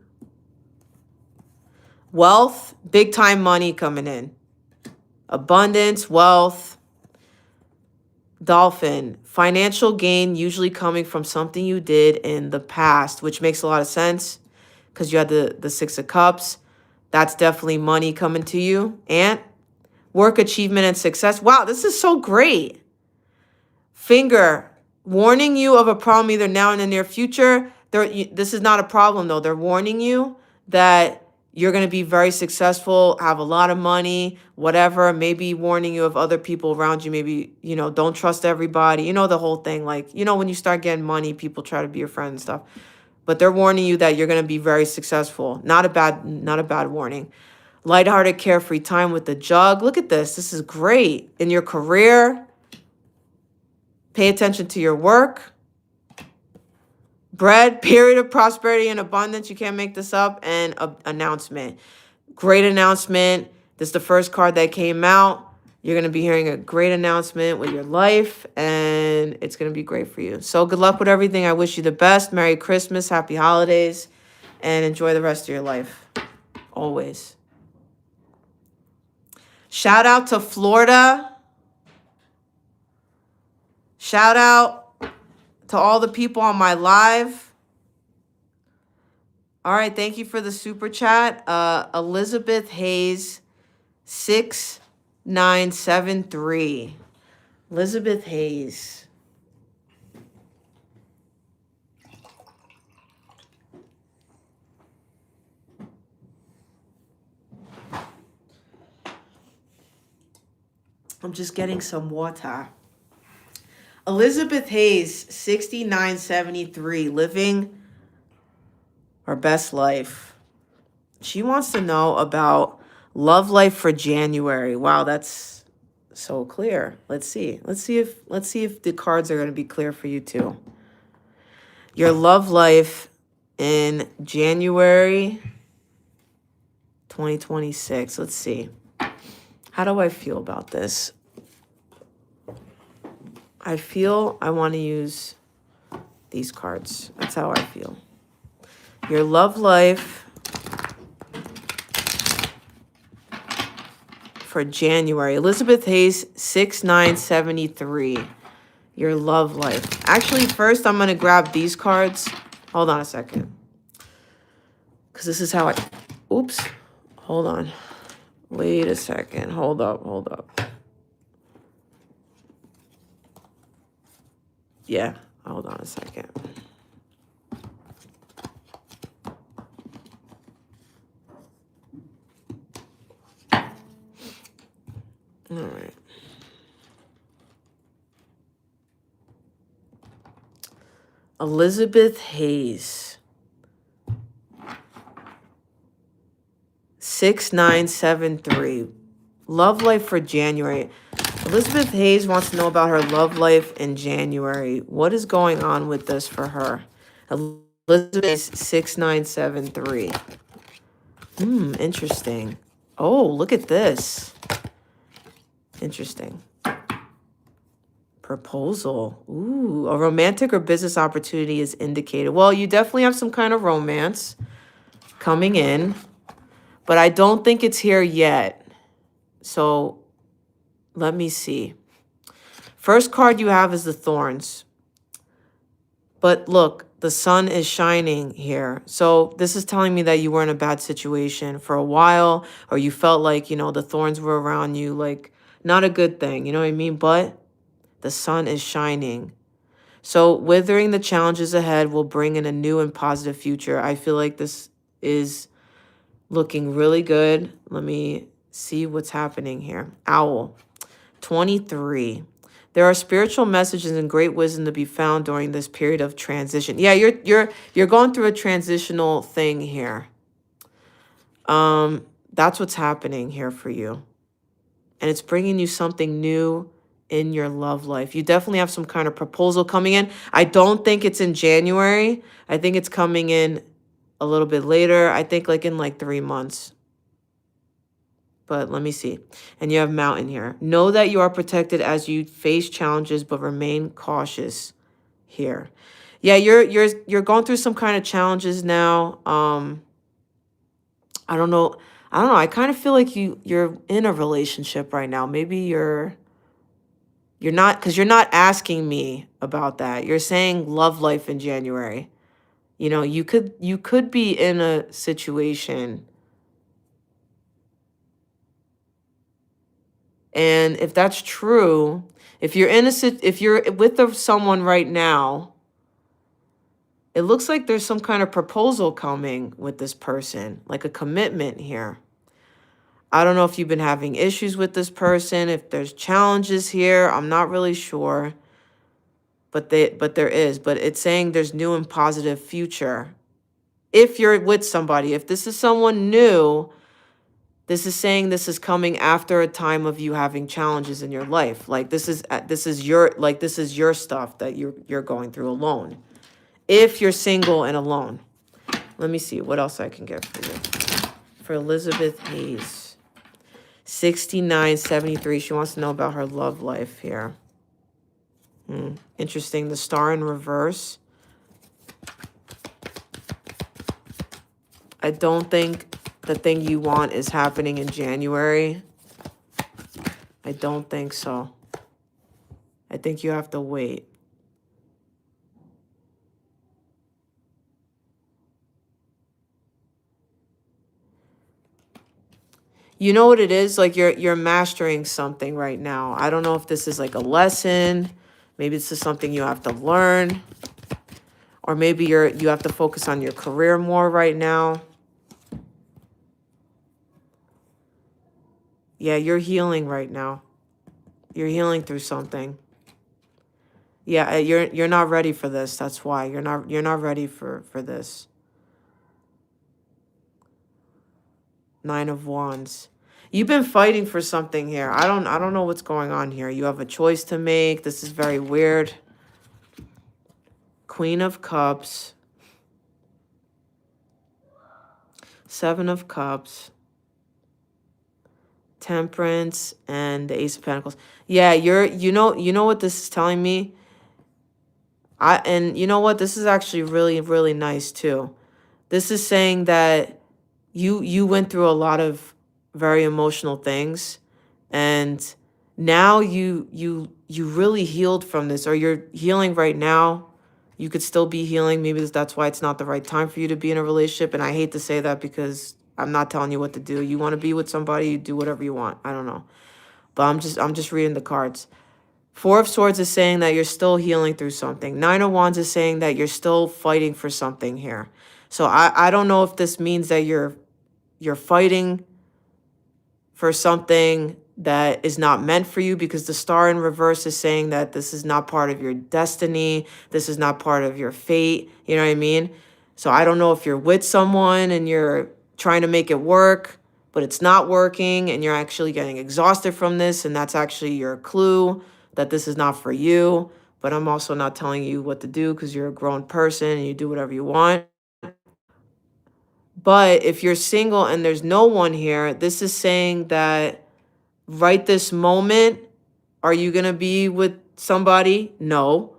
Wealth, big time money coming in. Abundance, wealth. Dolphin, financial gain usually coming from something you did in the past, which makes a lot of sense because you had the Six of Cups. That's definitely money coming to you. Ant, work, achievement, and success. Wow, this is so great. Finger, warning you of a problem either now and in the near future. This is not a problem, though. They're warning you that you're going to be very successful, have a lot of money, whatever. Maybe warning you of other people around you. Maybe, you know, don't trust everybody. You know, the whole thing. Like, you know, when you start getting money, people try to be your friend and stuff. But they're warning you that you're going to be very successful. Not a bad warning. Lighthearted, carefree time with the jug. Look at this. This is great. In your career, pay attention to your work. Bread, period of prosperity and abundance. You can't make this up. And announcement. Great announcement. This is the first card that came out. You're going to be hearing a great announcement with your life. And it's going to be great for you. So good luck with everything. I wish you the best. Merry Christmas. Happy holidays. And enjoy the rest of your life. Always. Shout out to Florida. Shout out to all the people on my live. All right, thank you for the super chat. Elizabeth Hayes 6973. Elizabeth Hayes. I'm just getting some water. Elizabeth Hayes, 6973, living her best life. She wants to know about love life for January. Wow, that's so clear. Let's see. Let's see if the cards are going to be clear for you too. Your love life in January 2026. Let's see. How do I feel about this? I feel I want to use these cards. That's how I feel. Your love life for January. Elizabeth Hayes, 6973. Your love life. Actually, first I'm going to grab these cards. Hold on a second. Because this is how I... Oops. Hold on. Wait a second. Hold up. Yeah. Hold on a second. All right. Elizabeth Hayes. 6973. Love life for January. Elizabeth Hayes wants to know about her love life in January. What is going on with this for her? Elizabeth Hayes, 6973. Interesting. Oh, look at this. Interesting. Proposal. Ooh, a romantic or business opportunity is indicated. Well, you definitely have some kind of romance coming in, but I don't think it's here yet. So let me see. First card you have is the Thorns. But look, the sun is shining here. So this is telling me that you were in a bad situation for a while, or you felt like, the thorns were around you, like not a good thing, you know what I mean? But the sun is shining. So withering the challenges ahead will bring in a new and positive future. I feel like this is looking really good. Let me see what's happening here. Owl, 23. There are spiritual messages and great wisdom to be found during this period of transition. Yeah, you're going through a transitional thing here. That's what's happening here for you. And it's bringing you something new in your love life. You definitely have some kind of proposal coming in. I don't think it's in January. I think it's coming in a little bit later. I think like in like 3 months. But let me see. And you have mountain here. Know that you are protected as you face challenges, but remain cautious here. Yeah, you're going through some kind of challenges now. I don't know. I kind of feel like you're in a relationship right now. Maybe you're not, because you're not asking me about that. You're saying love life in January. You could be in a situation. And if that's true, if you're with someone right now, it looks like there's some kind of proposal coming with this person, like a commitment here. I don't know if you've been having issues with this person, if there's challenges here. I'm not really sure, but there is. But it's saying there's new and positive future. If you're with somebody, if this is someone new, this is saying this is coming after a time of you having challenges in your life. Like this is your stuff that you're going through alone. If you're single and alone. Let me see what else I can get for you. For Elizabeth Hayes, 6973. She wants to know about her love life here. Interesting. The star in reverse. I don't think the thing you want is happening in January. I don't think so. I think you have to wait. You know what it is? Like you're mastering something right now. I don't know if this is like a lesson. Maybe this is something you have to learn. Or maybe you have to focus on your career more right now. Yeah, you're healing right now. You're healing through something. Yeah, you're not ready for this. That's why. You're not ready for this. 9 of Wands. You've been fighting for something here. I don't know what's going on here. You have a choice to make. This is very weird. Queen of Cups. 7 of Cups. Temperance and the Ace of Pentacles. Yeah, you know what this is telling me? And you know what? This is actually really, really nice too. This is saying that you went through a lot of very emotional things, And now you really healed from this, or you're healing right now. You could still be healing. Maybe that's why it's not the right time for you to be in a relationship. And I hate to say that because I'm not telling you what to do. You want to be with somebody, you do whatever you want. I don't know. But I'm just reading the cards. Four of Swords is saying that you're still healing through something. Nine of Wands is saying that you're still fighting for something here. So I don't know if this means that you're fighting for something that is not meant for you, because the Star in reverse is saying that this is not part of your destiny. This is not part of your fate. You know what I mean? So I don't know if you're with someone and you're trying to make it work, but it's not working and you're actually getting exhausted from this. And that's actually your clue that this is not for you. But I'm also not telling you what to do because you're a grown person and you do whatever you want. But if you're single and there's no one here, this is saying that right this moment, are you going to be with somebody? No.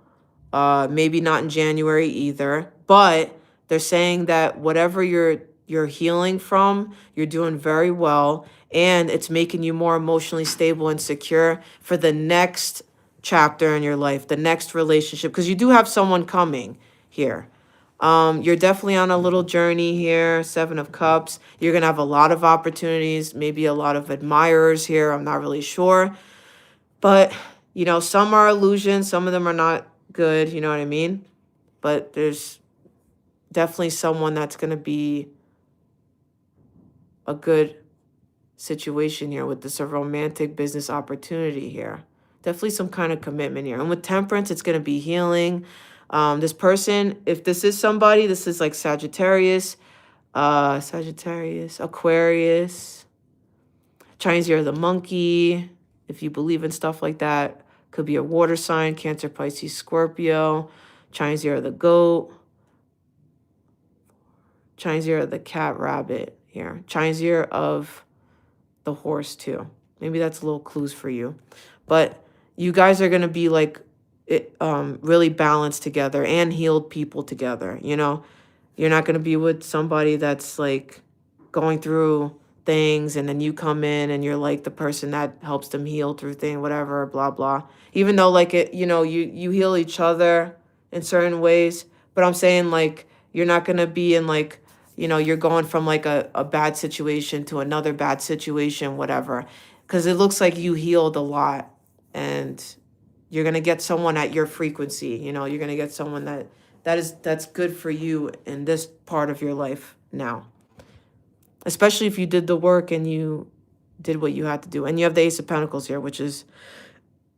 Maybe not in January either. But they're saying that whatever you're healing from, you're doing very well, and it's making you more emotionally stable and secure for the next chapter in your life, the next relationship, because you do have someone coming here. You're definitely on a little journey here. Seven of Cups. You're going to have a lot of opportunities, maybe a lot of admirers here. I'm not really sure. But, some are illusions. Some of them are not good. You know what I mean? But there's definitely someone that's going to be a good situation here with this, a romantic business opportunity here. Definitely some kind of commitment here. And with Temperance, it's going to be healing. This person, if this is somebody, this is like Sagittarius, Aquarius, Chinese year of the monkey. If you believe in stuff like that, could be a water sign, Cancer, Pisces, Scorpio, Chinese year of the goat, Chinese year of the cat, rabbit here, Chinese year of the horse too. Maybe that's little clues for you. But you guys are going to be like really balanced together and healed people together. You're not going to be with somebody that's like going through things and then you come in and you're like the person that helps them heal through thing, whatever, blah, blah. Even though like you heal each other in certain ways. But I'm saying like you're not going to be in like, you're going from like a bad situation to another bad situation, whatever. Because it looks like you healed a lot and you're going to get someone at your frequency. You're going to get someone that's good for you in this part of your life now. Especially if you did the work and you did what you had to do. And you have the Ace of Pentacles here, which is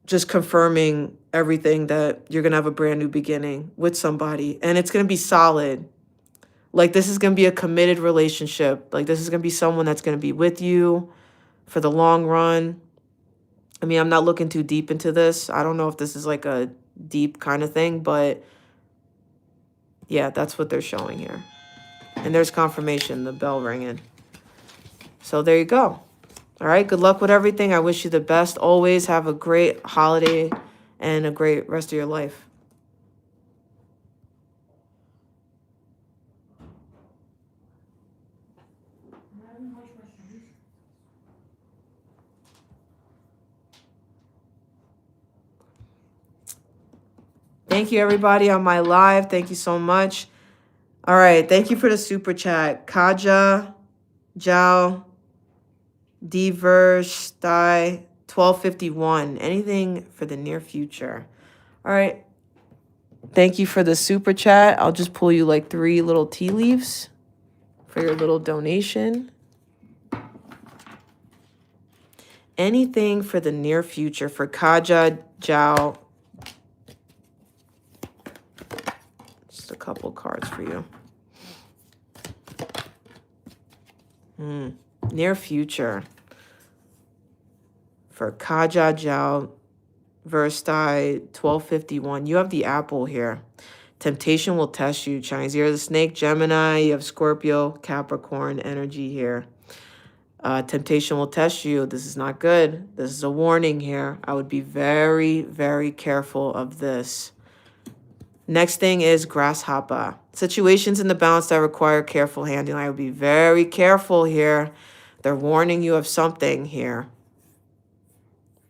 just confirming everything that you're going to have a brand new beginning with somebody. And it's going to be solid. Like this is going to be a committed relationship. Like this is going to be someone that's going to be with you for the long run. I mean, I'm not looking too deep into this. I don't know if this is like a deep kind of thing, but yeah, that's what they're showing here. And there's confirmation, the bell ringing. So there you go. All right, good luck with everything. I wish you the best. Always have a great holiday and a great rest of your life. Thank you, everybody, on my live. Thank you so much. All right, thank you for the super chat. Kaja, Zhao, Diverse, Thai, 1251. Anything for the near future. All right. Thank you for the super chat. I'll just pull you like 3 little tea leaves for your little donation. Anything for the near future for Kaja, Zhao. Just a couple cards for you. Near future for Kaja, Zhao, Verstai, 1251. You have the apple here. Temptation will test you. Chinese year of the snake, Gemini. You have Scorpio, Capricorn energy here. Temptation will test you. This is not good. This is a warning here. I would be very, very careful of this. Next thing is grasshopper. Situations in the balance that require careful handling. I would be very careful here. They're warning you of something here.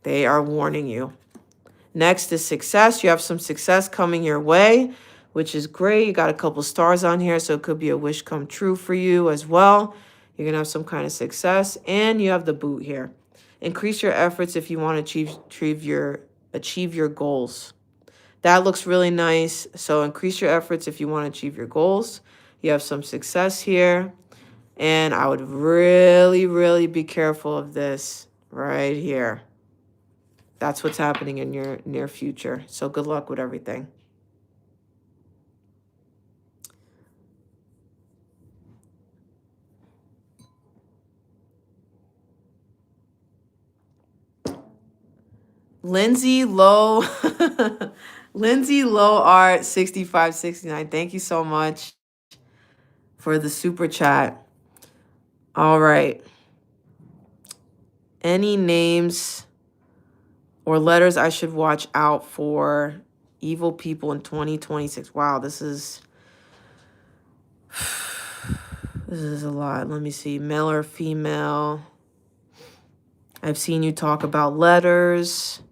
They are warning you. Next is success. You have some success coming your way, which is great. You got a couple stars on here, so it could be a wish come true for you as well. You're going to have some kind of success. And you have the boot here. Increase your efforts if you want to achieve your goals. That looks really nice. So increase your efforts if you want to achieve your goals. You have some success here. And I would really, really be careful of this right here. That's what's happening in your near future. So good luck with everything. Lindsay Low, Lindsay Low Art 6569. Thank you so much for the super chat. All right. Any names or letters I should watch out for evil people in 2026? Wow, this is a lot. Let me see. Male or female? I've seen you talk about letters.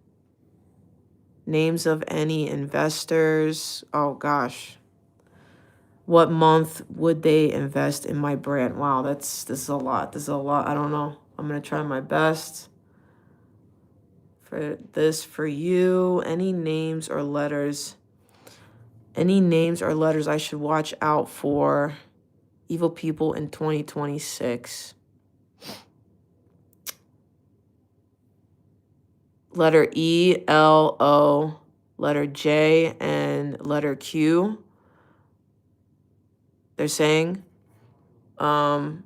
Names of any investors. Oh, gosh. What month would they invest in my brand? Wow, this is a lot. This is a lot. I don't know. I'm going to try my best for this for you. Any names or letters? Any names or letters I should watch out for evil people in 2026? Letter E, L, O, letter J, and letter Q. They're saying, male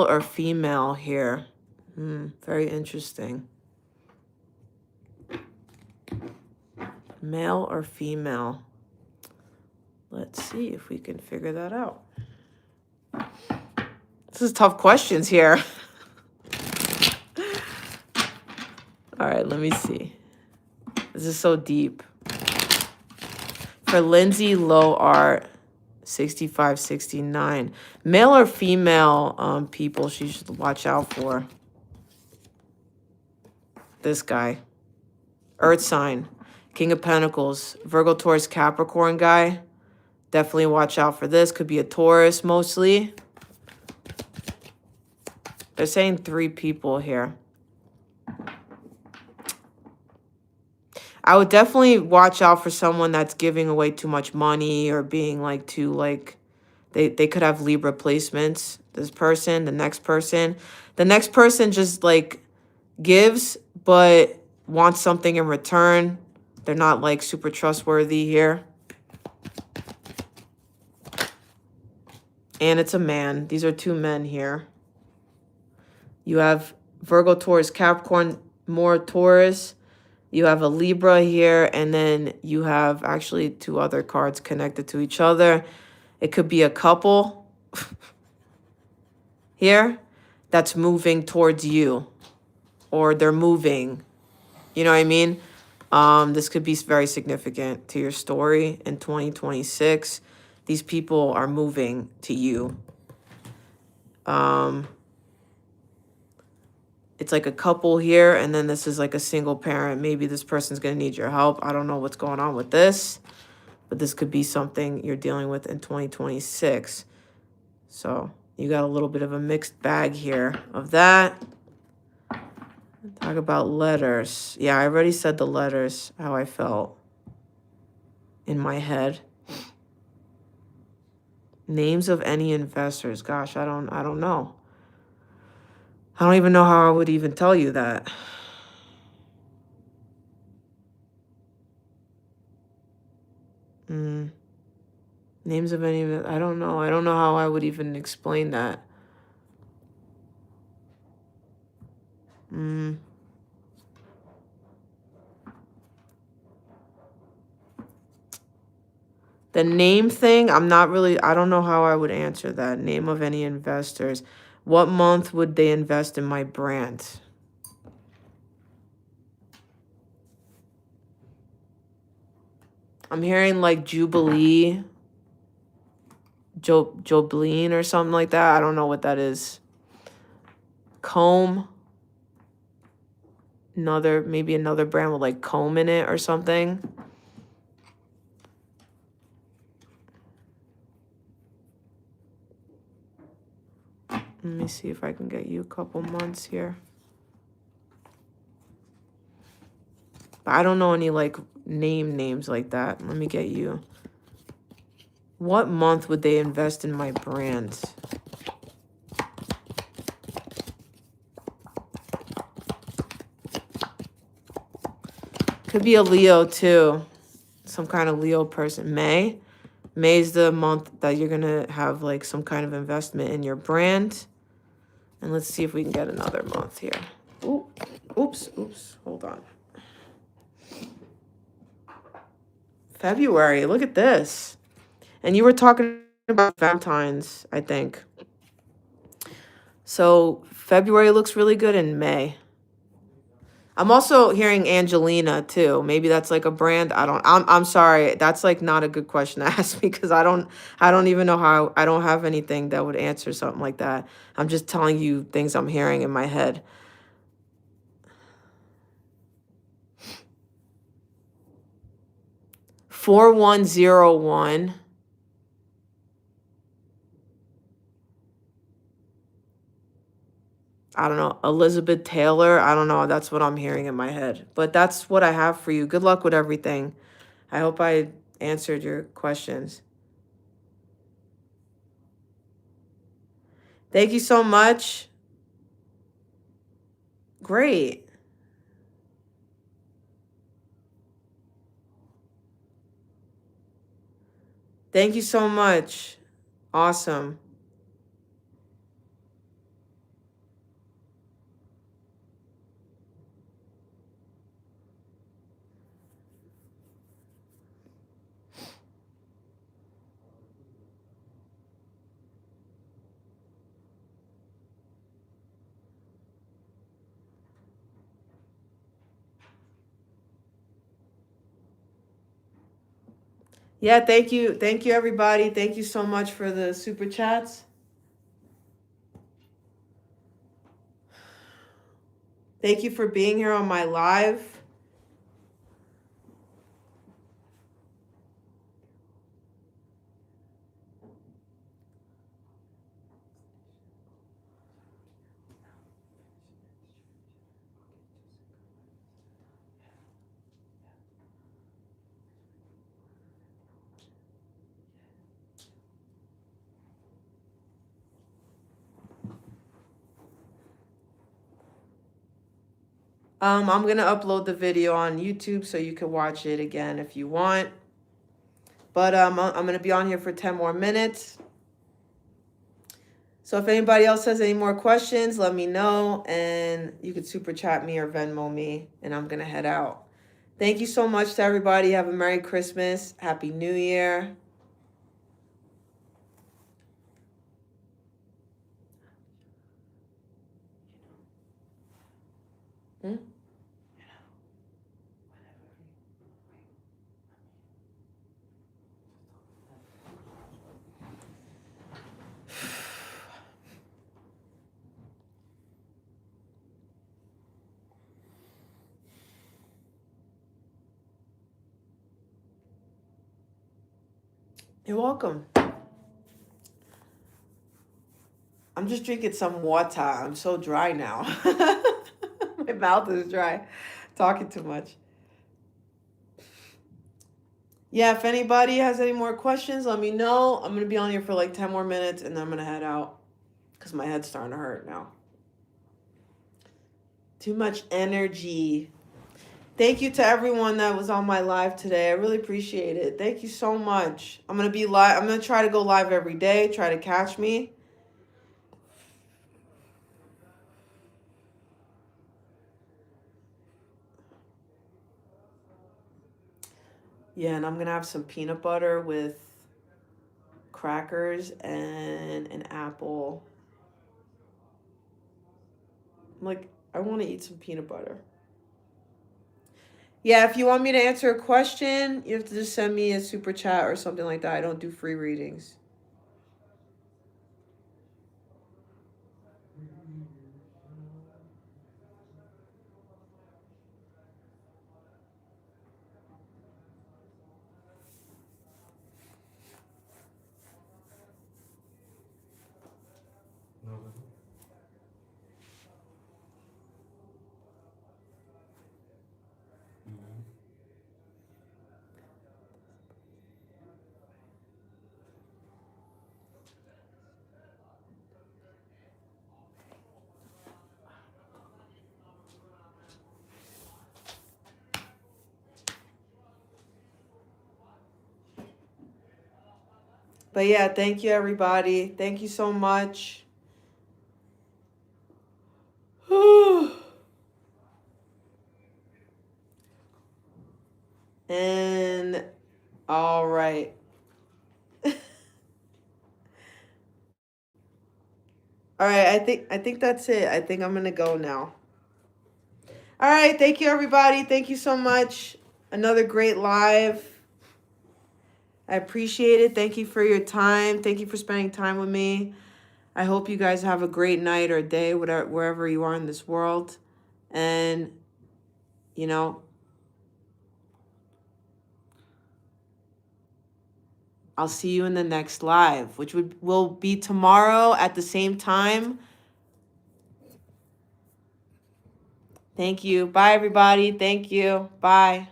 or female here. Very interesting. Male or female? Let's see if we can figure that out. This is tough questions here. All right, let me see. This is so deep. For Lindsay Low Art 6569. Male or female people she should watch out for? This guy. Earth sign. King of Pentacles. Virgo, Taurus, Capricorn guy. Definitely watch out for this. Could be a Taurus mostly. They're saying 3 people here. I would definitely watch out for someone that's giving away too much money or being like too like they could have Libra placements. This person, the next person. The next person just like gives but wants something in return. They're not like super trustworthy here. And it's a man. These are 2 men here. You have Virgo, Taurus, Capricorn, more Taurus. You have a Libra here, and then you have actually 2 other cards connected to each other. It could be a couple here that's moving towards you, or they're moving. You know what I mean? This could be very significant to your story in 2026. These people are moving to you. It's like a couple here, and then this is like a single parent. Maybe this person's going to need your help. I don't know what's going on with this, but this could be something you're dealing with in 2026. So you got a little bit of a mixed bag here of that. Talk about letters. Yeah, I already said the letters, how I felt in my head. Names of any investors. Gosh, I don't know. I don't even know how I would even tell you that. Names of any, I don't know. I don't know how I would even explain that. The name thing, I don't know how I would answer that. Name of any investors. What month would they invest in my brand? I'm hearing like Jubilee, Jobleen or something like that. I don't know what that is. Comb. Maybe another brand with like comb in it or something. Let me see if I can get you a couple months here. But I don't know any like names like that. Let me get you. What month would they invest in my brand? Could be a Leo too. Some kind of Leo person. May. May's the month that you're going to have like some kind of investment in your brand. And let's see if we can get another month here. Ooh, oops. Hold on. February. Look at this. And you were talking about Valentine's, I think. So February looks really good in May. I'm also hearing Angelina too. Maybe that's like a brand. I'm sorry. That's like not a good question to ask me because I don't even know how. I don't have anything that would answer something like that. I'm just telling you things I'm hearing in my head. $4101. I don't know, Elizabeth Taylor. I don't know. That's what I'm hearing in my head. But that's what I have for you. Good luck with everything. I hope I answered your questions. Thank you so much. Great. Thank you so much. Awesome. Yeah, thank you. Thank you, everybody. Thank you so much for the super chats. Thank you for being here on my live. I'm going to upload the video on YouTube so you can watch it again if you want. But I'm going to be on here for 10 more minutes. So if anybody else has any more questions, let me know. And you could super chat me or Venmo me. And I'm going to head out. Thank you so much to everybody. Have a Merry Christmas. Happy New Year. You're welcome. I'm just drinking some water. I'm so dry now. My mouth is dry. Talking too much. Yeah, if anybody has any more questions, let me know. I'm going to be on here for like 10 more minutes and then I'm going to head out because my head's starting to hurt now. Too much energy. Thank you to everyone that was on my live today. I really appreciate it. Thank you so much. I'm going to be live. I'm going to try to go live every day. Try to catch me. Yeah, and I'm going to have some peanut butter with crackers and an apple. Like, I want to eat some peanut butter. Yeah, if you want me to answer a question, you have to just send me a super chat or something like that. I don't do free readings. But yeah, thank you, everybody. Thank you so much. And all right. All right, I think that's it. I think I'm gonna go now. All right, thank you, everybody. Thank you so much. Another great live. I appreciate it. Thank you for your time. Thank you for spending time with me. I hope you guys have a great night or day, whatever, wherever you are in this world. And, you know, I'll see you in the next live, which will be tomorrow at the same time. Thank you. Bye, everybody. Thank you. Bye.